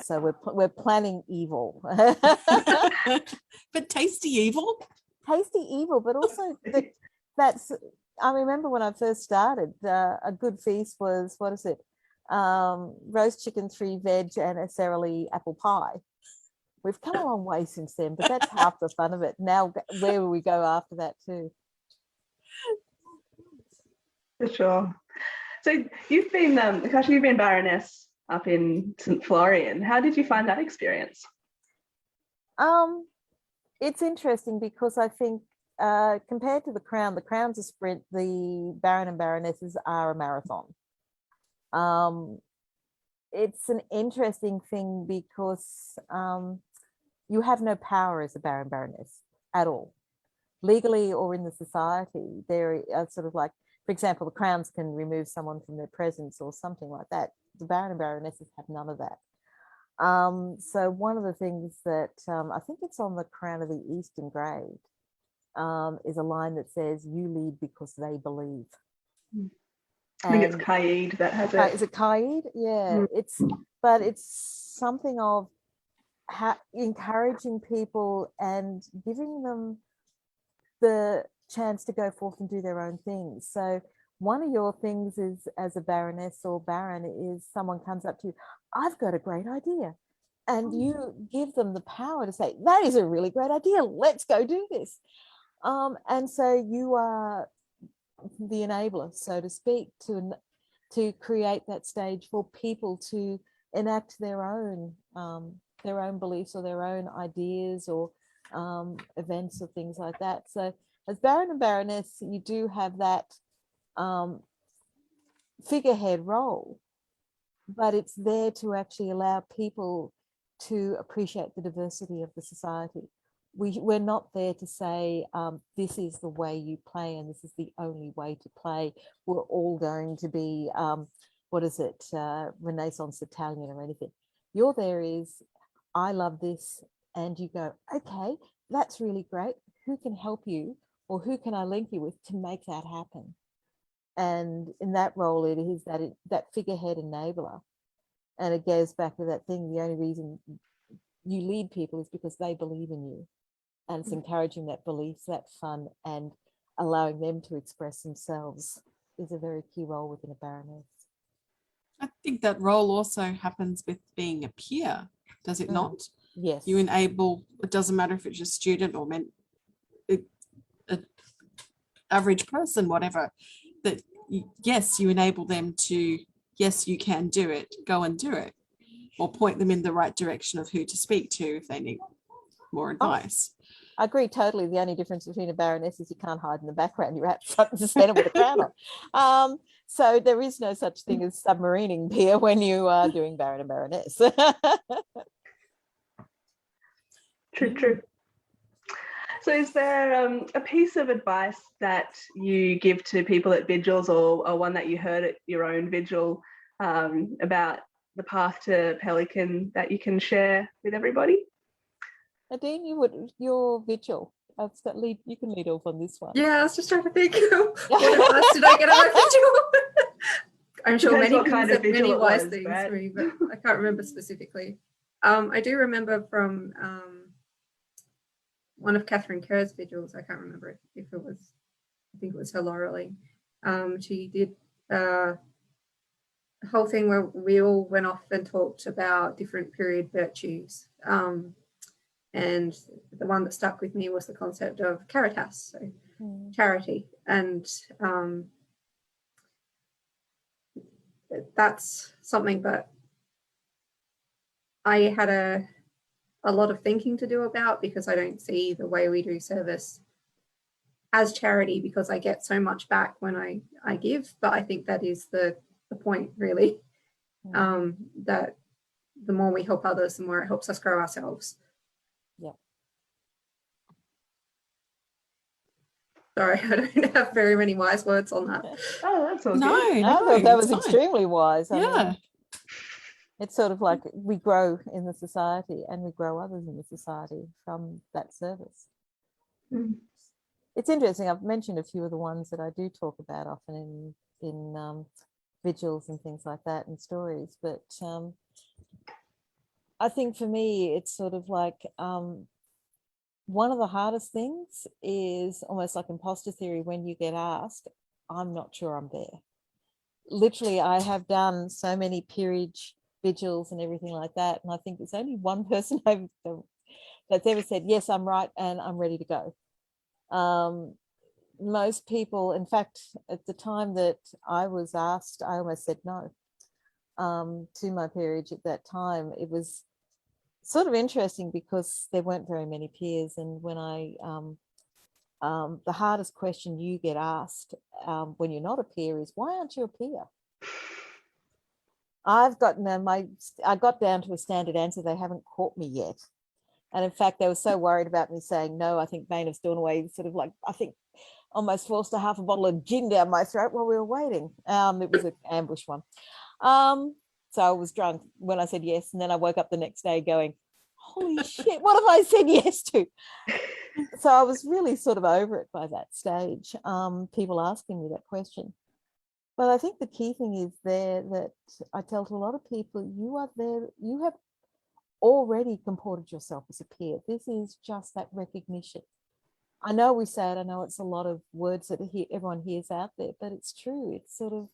so we're planning evil, But tasty evil. tasty evil, but also that's. I remember when I first started, a good feast was, what is it? Roast chicken, 3 veg, and a Sara apple pie. We've come a long way since then, but that's half the fun of it. Now, where will we go after that too? For sure. So you've been, Acacia, you've been Baroness up in St. Florian. How did you find that experience? It's interesting because I think compared to the Crown's a sprint, the Baron and Baronesses are a marathon. It's an interesting thing because you have no power as a Baron Baroness at all, legally or in the society. There are sort of like, for example, the Crowns can remove someone from their presence or something like that. The Baron and Baronesses have none of that. So one of the things that I think it's on the Crown of the East engraved is a line that says, "You lead because they believe." I think it's Kaid that has it. Is it Kaid? Yeah, it's something of encouraging people and giving them the chance to go forth and do their own things. So one of your things is, as a Baroness or Baron, is someone comes up to you, "I've got a great idea," and you give them the power to say, "That is a really great idea, let's go do this." And so you are the enabler, so to speak, to create that stage for people to enact their own beliefs or their own ideas or events or things like that. So as Baron and Baroness, you do have that figurehead role, but it's there to actually allow people to appreciate the diversity of the society. We're not there to say, this is the way you play and this is the only way to play. We're all going to be, Renaissance Italian or anything. You're there is, "I love this," and you go, "Okay, that's really great. Who can help you, or who can I link you with to make that happen?" And in that role, it is that figurehead enabler. And it goes back to that thing, the only reason you lead people is because they believe in you. And it's encouraging that belief, that fun, and allowing them to express themselves is a very key role within a Baroness. I think that role also happens with being a peer, does it not? Yes. You enable, it doesn't matter if it's a student or an average person, whatever, that yes, you enable them to, yes, you can do it, go and do it, or point them in the right direction of who to speak to if they need more advice. I agree totally. The only difference between a Baroness is you can't hide in the background. You're out front and center with a crown on. So there is no such thing as submarining peer when you are doing Baron and Baroness. True. So is there a piece of advice that you give to people at vigils, or one that you heard at your own vigil about the path to Pelican that you can share with everybody? Edine, your vigil. You can lead off on this one. Yeah, I was just trying to think, what advice did I get at my vigil? I'm sure Depends many what people kind of said many vigil it wise was, things right? to me, but I can't remember specifically. I do remember from one of Catherine Kerr's vigils. I can't remember if it was, I think it was her laurelling. She did a whole thing where we all went off and talked about different period virtues. And the one that stuck with me was the concept of caritas, so charity. And that's something that I had a lot of thinking to do about, because I don't see the way we do service as charity, because I get so much back when I give. But I think that is the point, really, that the more we help others, the more it helps us grow ourselves. Yeah. Sorry, I don't have very many wise words on that. Oh, that's all No, good. I thought that was it's fine. extremely wise. I Yeah. mean, it's sort of like we grow in the society and we grow others in the society from that service. Mm. It's interesting. I've mentioned a few of the ones that I do talk about often in vigils and things like that and stories, but I think for me, it's sort of like one of the hardest things is almost like imposter theory when you get asked, I'm not sure I'm there. Literally, I have done so many peerage vigils and everything like that, and I think there's only one person that's ever said, yes, I'm right and I'm ready to go. Most people, in fact, at the time that I was asked, I almost said no to my peerage at that time. It was sort of interesting because there weren't very many peers, and when the hardest question you get asked when you're not a peer is, why aren't you a peer? I got down to a standard answer, they haven't caught me yet. And in fact, they were so worried about me saying no, I think Bain of Stornoway sort of like, I think almost forced a half a bottle of gin down my throat while we were waiting. It was an ambush one. So I was drunk when I said yes, and then I woke up the next day going, holy shit, what have I said yes to? So I was really sort of over it by that stage, people asking me that question. But I think the key thing is there that I tell to a lot of people, you are there, you have already comported yourself as a peer. This is just that recognition. I know we say it, I know it's a lot of words that everyone hears out there, but it's true. It's sort of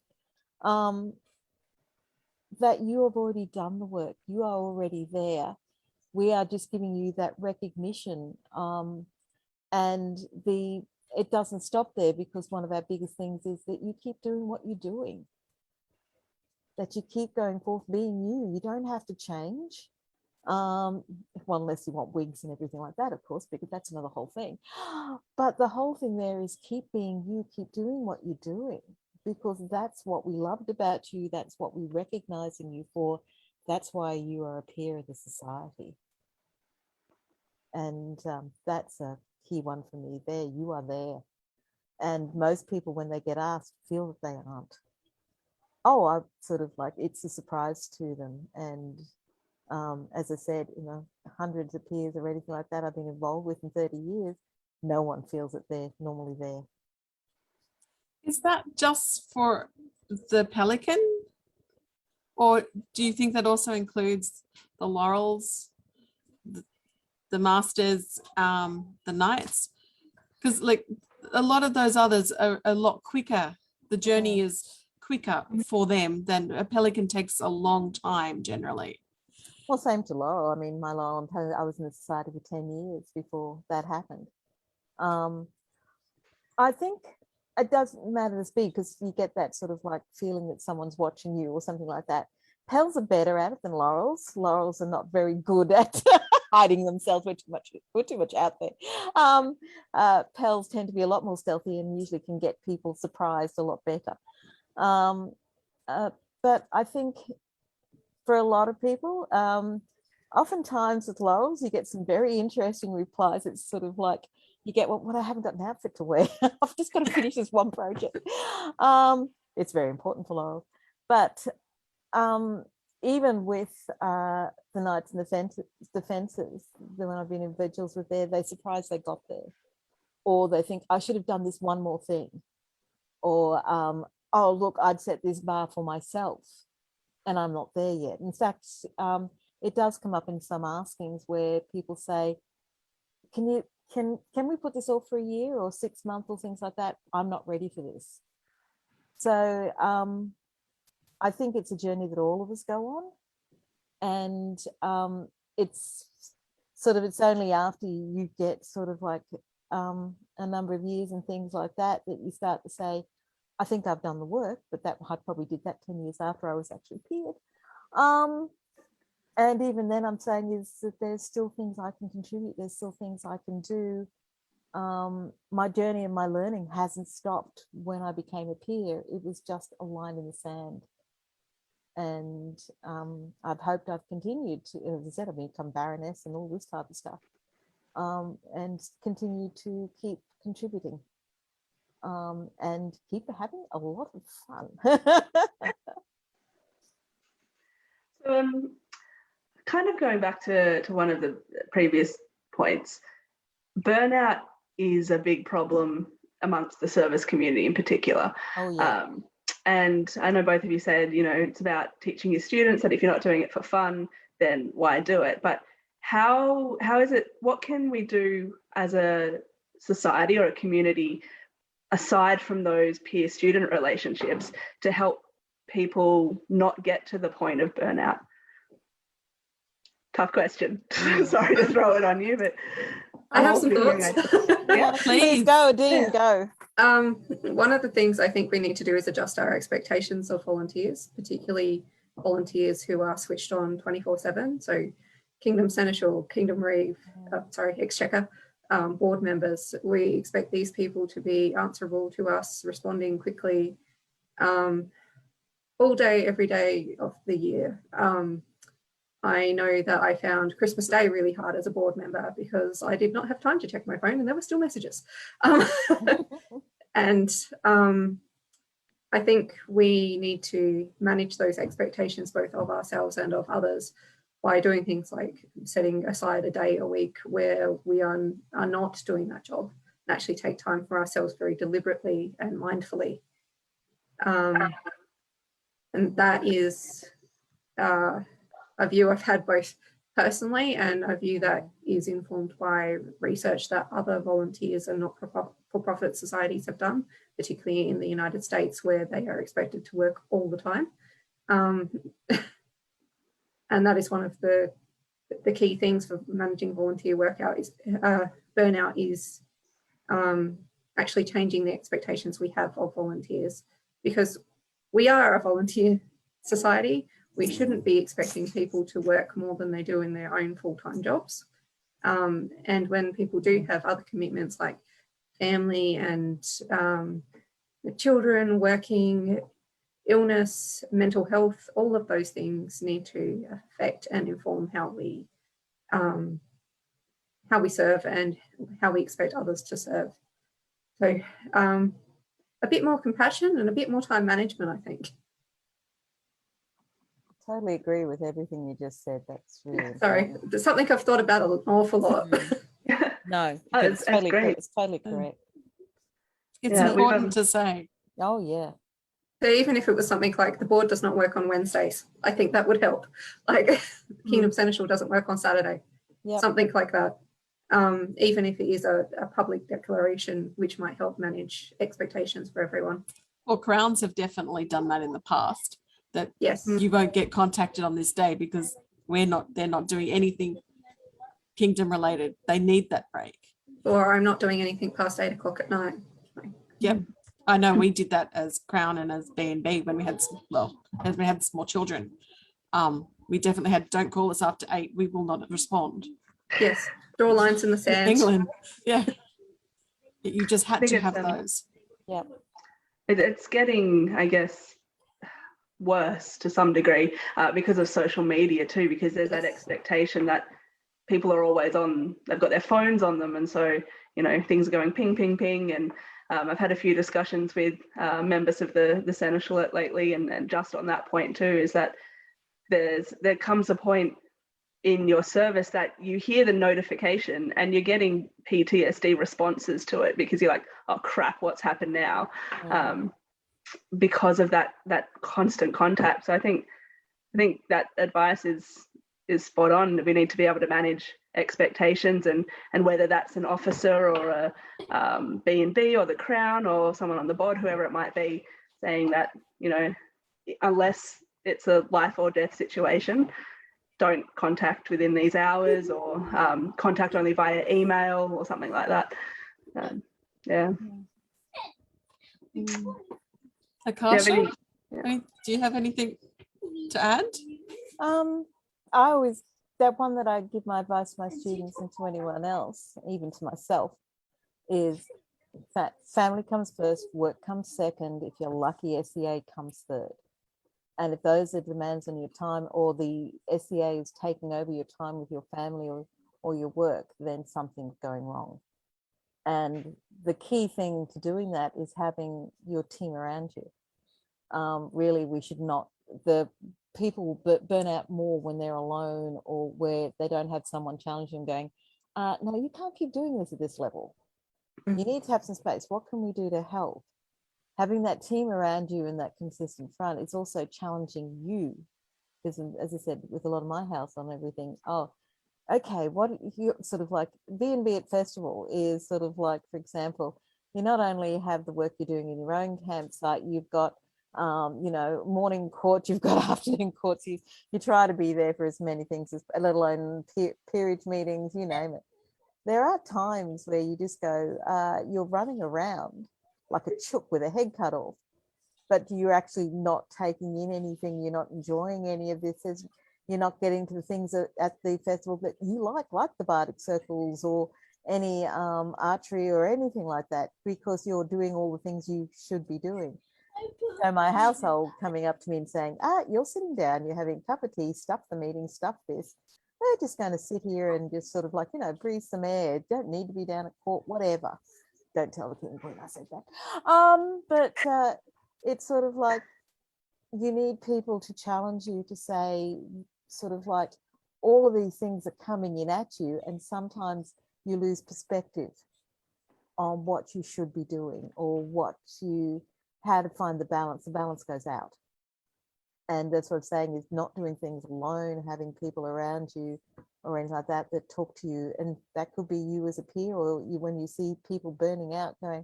that you have already done the work. You are already there. We are just giving you that recognition. And it doesn't stop there, because one of our biggest things is that you keep doing what you're doing, that you keep going forth being you. You don't have to change. Well, unless you want wigs and everything like that, of course, because that's another whole thing. But the whole thing there is keep being you, keep doing what you're doing, because that's what we loved about you. That's what we recognize in you for. That's why you are a peer of the society. And that's a key one for me there. You are there. And most people, when they get asked, feel that they aren't. Oh, I sort of like, it's a surprise to them. And as I said, hundreds of peers or anything like that I've been involved with in 30 years, no one feels that they're normally there. Is that just for the Pelican? Or do you think that also includes the Laurels, the Masters, the Knights? Because like a lot of those others are a lot quicker. The journey is quicker for them than a Pelican takes a long time generally. Well, same to Laurel. I mean, my Laurel, I was in the society for 10 years before that happened. I think it doesn't matter the speed, because you get that sort of like feeling that someone's watching you or something like that. Pels are better at it than Laurels. Laurels are not very good at hiding themselves. We're too much out there. Pels tend to be a lot more stealthy and usually can get people surprised a lot better. But I think for a lot of people, oftentimes with Laurels, you get some very interesting replies. It's sort of like, you get, well, I haven't got an outfit to wear. I've just got to finish this one project. It's very important for Laurel. But even with the Knights and the Fences, when I've been in vigils with they're surprised they got there. Or they think, I should have done this one more thing. Or, oh, look, I'd set this bar for myself and I'm not there yet. In fact, it does come up in some askings where people say, can we put this off for a year or 6 months or things like that? I'm not ready for this. So I think it's a journey that all of us go on. And it's only after you get sort of like a number of years and things like that you start to say, I think I've done the work, but I probably did that 10 years after I was actually peered. And even then I'm saying is that there's still things I can contribute. There's still things I can do. My journey and my learning hasn't stopped when I became a peer. It was just a line in the sand. And I've hoped I've continued to, as I said, I've become Baroness and all this type of stuff, and continue to keep contributing and keep having a lot of fun. So, kind of going back to one of the previous points, burnout is a big problem amongst the service community in particular. Oh, yeah. And I know both of you said, it's about teaching your students that if you're not doing it for fun, then why do it? But how is it, what can we do as a society or a community, aside from those peer-student relationships, to help people not get to the point of burnout? Tough question. Sorry to throw it on you, but I have some thoughts. Yeah, please go, Edine, go. One of the things I think we need to do is adjust our expectations of volunteers, particularly volunteers who are switched on 24/7. So Kingdom Seneschal, Kingdom Reeve, Exchequer, board members, we expect these people to be answerable to us, responding quickly, all day, every day of the year. I know that I found Christmas Day really hard as a board member because I did not have time to check my phone and there were still messages. And I think we need to manage those expectations both of ourselves and of others by doing things like setting aside a day a week where we are not doing that job and actually take time for ourselves very deliberately and mindfully. And that is a view I've had both personally and a view that is informed by research that other volunteers and not-for-profit societies have done, particularly in the United States where they are expected to work all the time. And that is one of the key things for managing volunteer burnout is actually changing the expectations we have of volunteers, because we are a volunteer society. We shouldn't be expecting people to work more than they do in their own full-time jobs. And when people do have other commitments like family and the children, working, illness, mental health, all of those things need to affect and inform how we serve and how we expect others to serve. So a bit more compassion and a bit more time management, I think. Totally agree with everything you just said. That's really sorry. There's something I've thought about an awful lot. No, it's totally great. It's totally correct. It's important to say. Oh yeah. So even if it was something like the board does not work on Wednesdays, I think that would help. Like Kingdom Seneschal doesn't work on Saturday, something like that. Even if it is a public declaration, which might help manage expectations for everyone. Well, Crowns have definitely done that in the past. That yes, you won't get contacted on this day because they're not doing anything Kingdom related. They need that break. Or I'm not doing anything past 8 o'clock at night. Yep. I know we did that as Crown and as B&B when we had small children. We definitely had, don't call us after 8, we will not respond. Yes, draw lines in the sand. England, yeah. You just had to have those. Yep. It's getting, I guess, worse to some degree because of social media too, because there's that expectation that people are always on, they've got their phones on them, and so things are going ping ping ping. And I've had a few discussions with members of the Seneschalate lately, and just on that point too, is that there comes a point in your service that you hear the notification and you're getting PTSD responses to it because you're like, oh crap, what's happened now? Because of that constant contact. So I think that advice is spot on. We need to be able to manage expectations, and whether that's an officer or a B&B or the Crown or someone on the board, whoever it might be, saying that unless it's a life or death situation, don't contact within these hours, or contact only via email or something like that. Acacia, do you have anything to add? I always, that one that I give my advice to my students and to anyone else, even to myself, is that family comes first, work comes second. If you're lucky, SEA comes third. And if those are demands on your time, or the SEA is taking over your time with your family or your work, then something's going wrong. And the key thing to doing that is having your team around you. Really, we should not, the people burn out more when they're alone, or where they don't have someone challenging them going, no, you can't keep doing this at this level. You need to have some space. What can we do to help? Having that team around you and that consistent front is also challenging you. Because as I said, with a lot of my house on everything, oh, okay, what you sort of like B&B at festival is sort of like, for example, you not only have the work you're doing in your own campsite, you've got, you know, morning court, you've got afternoon courts, you try to be there for as many things as, let alone peerage meetings, you name it. There are times where you just go, you're running around like a chook with a head cut off, but you're actually not taking in anything, you're not enjoying any of this, you're not getting to the things at the festival that you like the Bardic circles or any archery or anything like that, because you're doing all the things you should be doing. So my household coming up to me and saying, you're sitting down, you're having a cup of tea, stuff the meeting, stuff this. We're just going to sit here and just sort of like, you know, breathe some air. Don't need to be down at court, whatever. Don't tell the king and queen I said that. But it's sort of like, you need people to challenge you to say, sort of like, all of these things are coming in at you, and sometimes you lose perspective on what you should be doing, or how to find the balance. The balance goes out. And that's what I'm saying, is not doing things alone, having people around you or anything like that that talk to you. And that could be you as a peer, or you when you see people burning out, going,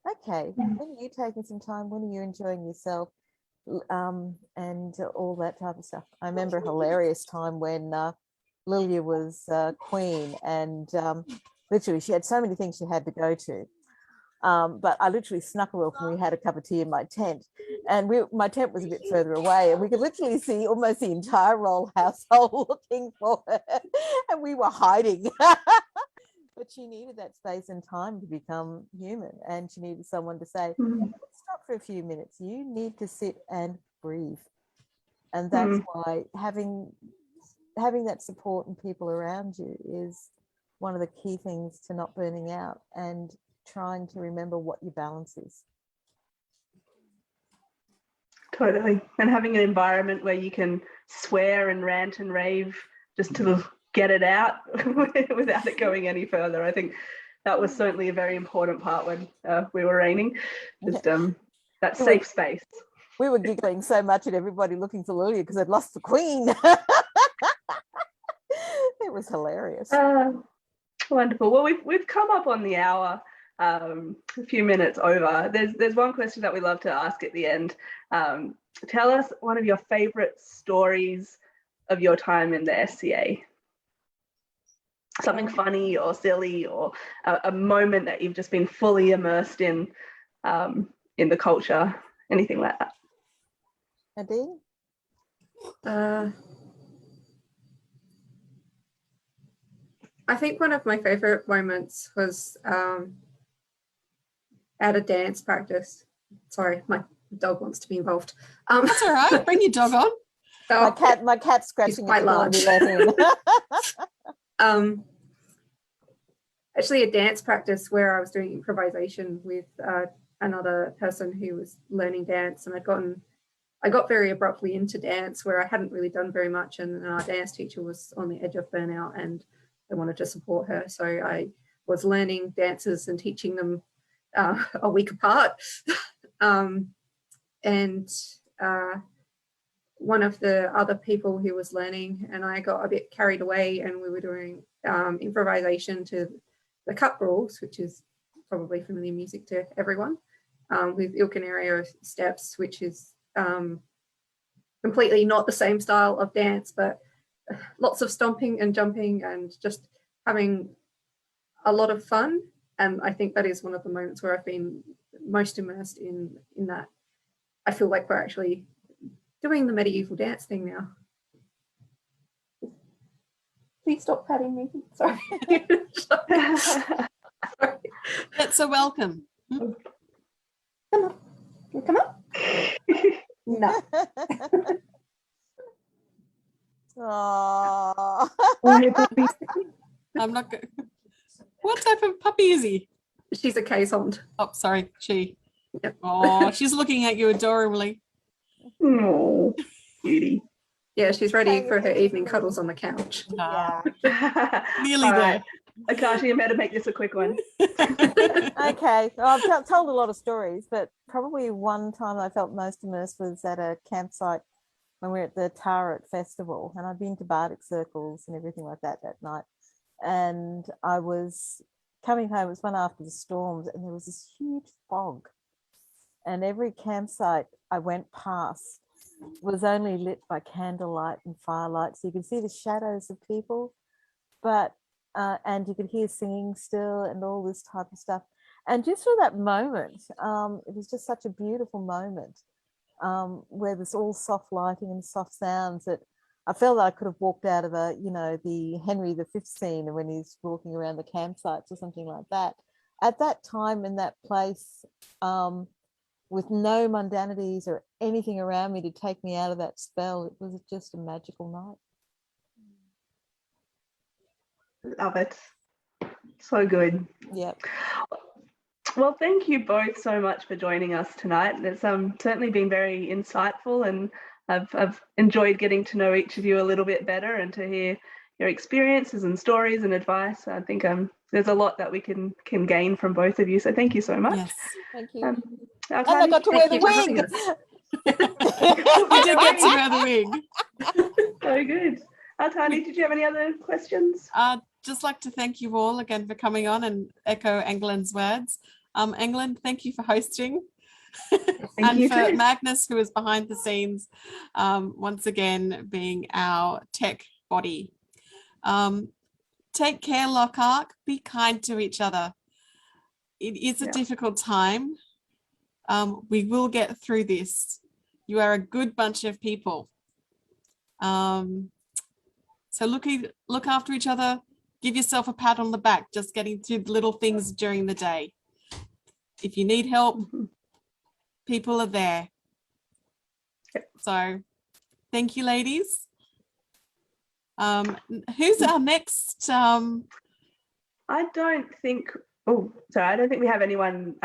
okay, when are you taking some time? When are you enjoying yourself? And all that type of stuff. I remember a hilarious time when Lilia was queen, and literally she had so many things she had to go to. But I literally snuck her off and we had a cup of tea in my tent, and my tent was a bit further away, and we could literally see almost the entire royal household looking for her, and we were hiding. But she needed that space and time to become human, and she needed someone to say, stop for a few minutes, you need to sit and breathe. And that's why having that support and people around you is one of the key things to not burning out, and trying to remember what your balance is. Totally. And having an environment where you can swear and rant and rave just to get it out without it going any further. I think that was certainly a very important part when we were reigning, just that safe space. We were giggling so much at everybody looking for Lilia because they'd lost the queen. It was hilarious. Wonderful. Well, we've come up on the hour, a few minutes over. There's one question that we love to ask at the end. Tell us one of your favorite stories of your time in the SCA. Something funny or silly, or a moment that you've just been fully immersed in the culture, anything like that. Edine? I think one of my favorite moments was at a dance practice. Sorry, my dog wants to be involved. That's all right. Bring your dog on. So My cat's scratching. quite large. Actually, a dance practice where I was doing improvisation with another person who was learning dance, and I got very abruptly into dance where I hadn't really done very much, and our dance teacher was on the edge of burnout, and I wanted to support her, so I was learning dances and teaching them a week apart. And one of the other people who was learning and I got a bit carried away, and we were doing improvisation to the cup rules, which is probably familiar music to everyone, with Ilcanario steps, which is completely not the same style of dance, but lots of stomping and jumping and just having a lot of fun. And I think that is one of the moments where I've been most immersed in that. I feel like we're actually doing the medieval dance thing now. Please stop patting me. Sorry. Sorry. That's a welcome. Come on. You come up. No. Oh. I'm not good. What type of puppy is he? She's a Caisson. Oh, sorry, she. Yep. Oh, she's looking at you adorably. Oh, beauty. Yeah, she's ready for her evening cuddles on the couch. Ah, Yeah. nearly All there. right. Acacia, you better make this a quick one. Okay. Well, I've told a lot of stories, but probably one time I felt most immersed was at a campsite when we were at the Tarat Festival, and I'd been to Bardic circles and everything like that night. And I was coming home, it was one after the storms, and there was this huge fog. And every campsite I went past was only lit by candlelight and firelight. So you could see the shadows of people, but and you could hear singing still and all this type of stuff. And just for that moment, it was just such a beautiful moment where there's all soft lighting and soft sounds that I felt that I could have walked out of the Henry V scene when he's walking around the campsites or something like that. At that time in that place, with no mundanities or anything around me to take me out of that spell, it was just a magical night. Love it. So good. Yep. Well, thank you both so much for joining us tonight. It's certainly been very insightful, and I've enjoyed getting to know each of you a little bit better and to hear your experiences and stories and advice. I think there's a lot that we can gain from both of you. So thank you so much. Yes. Thank you. And And I got to wear the Thank you for wig. You did get to wear the wig. So good. Tani, did you have any other questions? I'd just like to thank you all again for coming on and echo England's words. England, thank you for hosting. And you for too. Magnus, who is behind the scenes, once again being our tech body. Take care, Lockhart. Be kind to each other. It is a difficult time. We will get through this. You are a good bunch of people. So look after each other. Give yourself a pat on the back, just getting through the little things during the day. If you need help, people are there. So thank you, ladies. Who's our next? I don't think we have anyone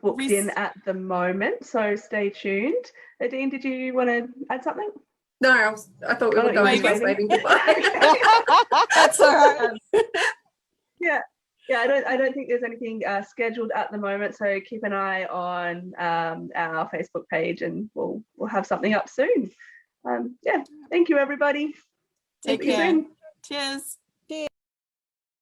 booked in at the moment, so stay tuned. Edine, did you want to add something? No, I thought we were going to waving goodbye. That's all right. Yeah, I don't think there's anything scheduled at the moment, so keep an eye on our Facebook page and we'll have something up soon. Thank you, everybody. Take See you care. soon. Cheers.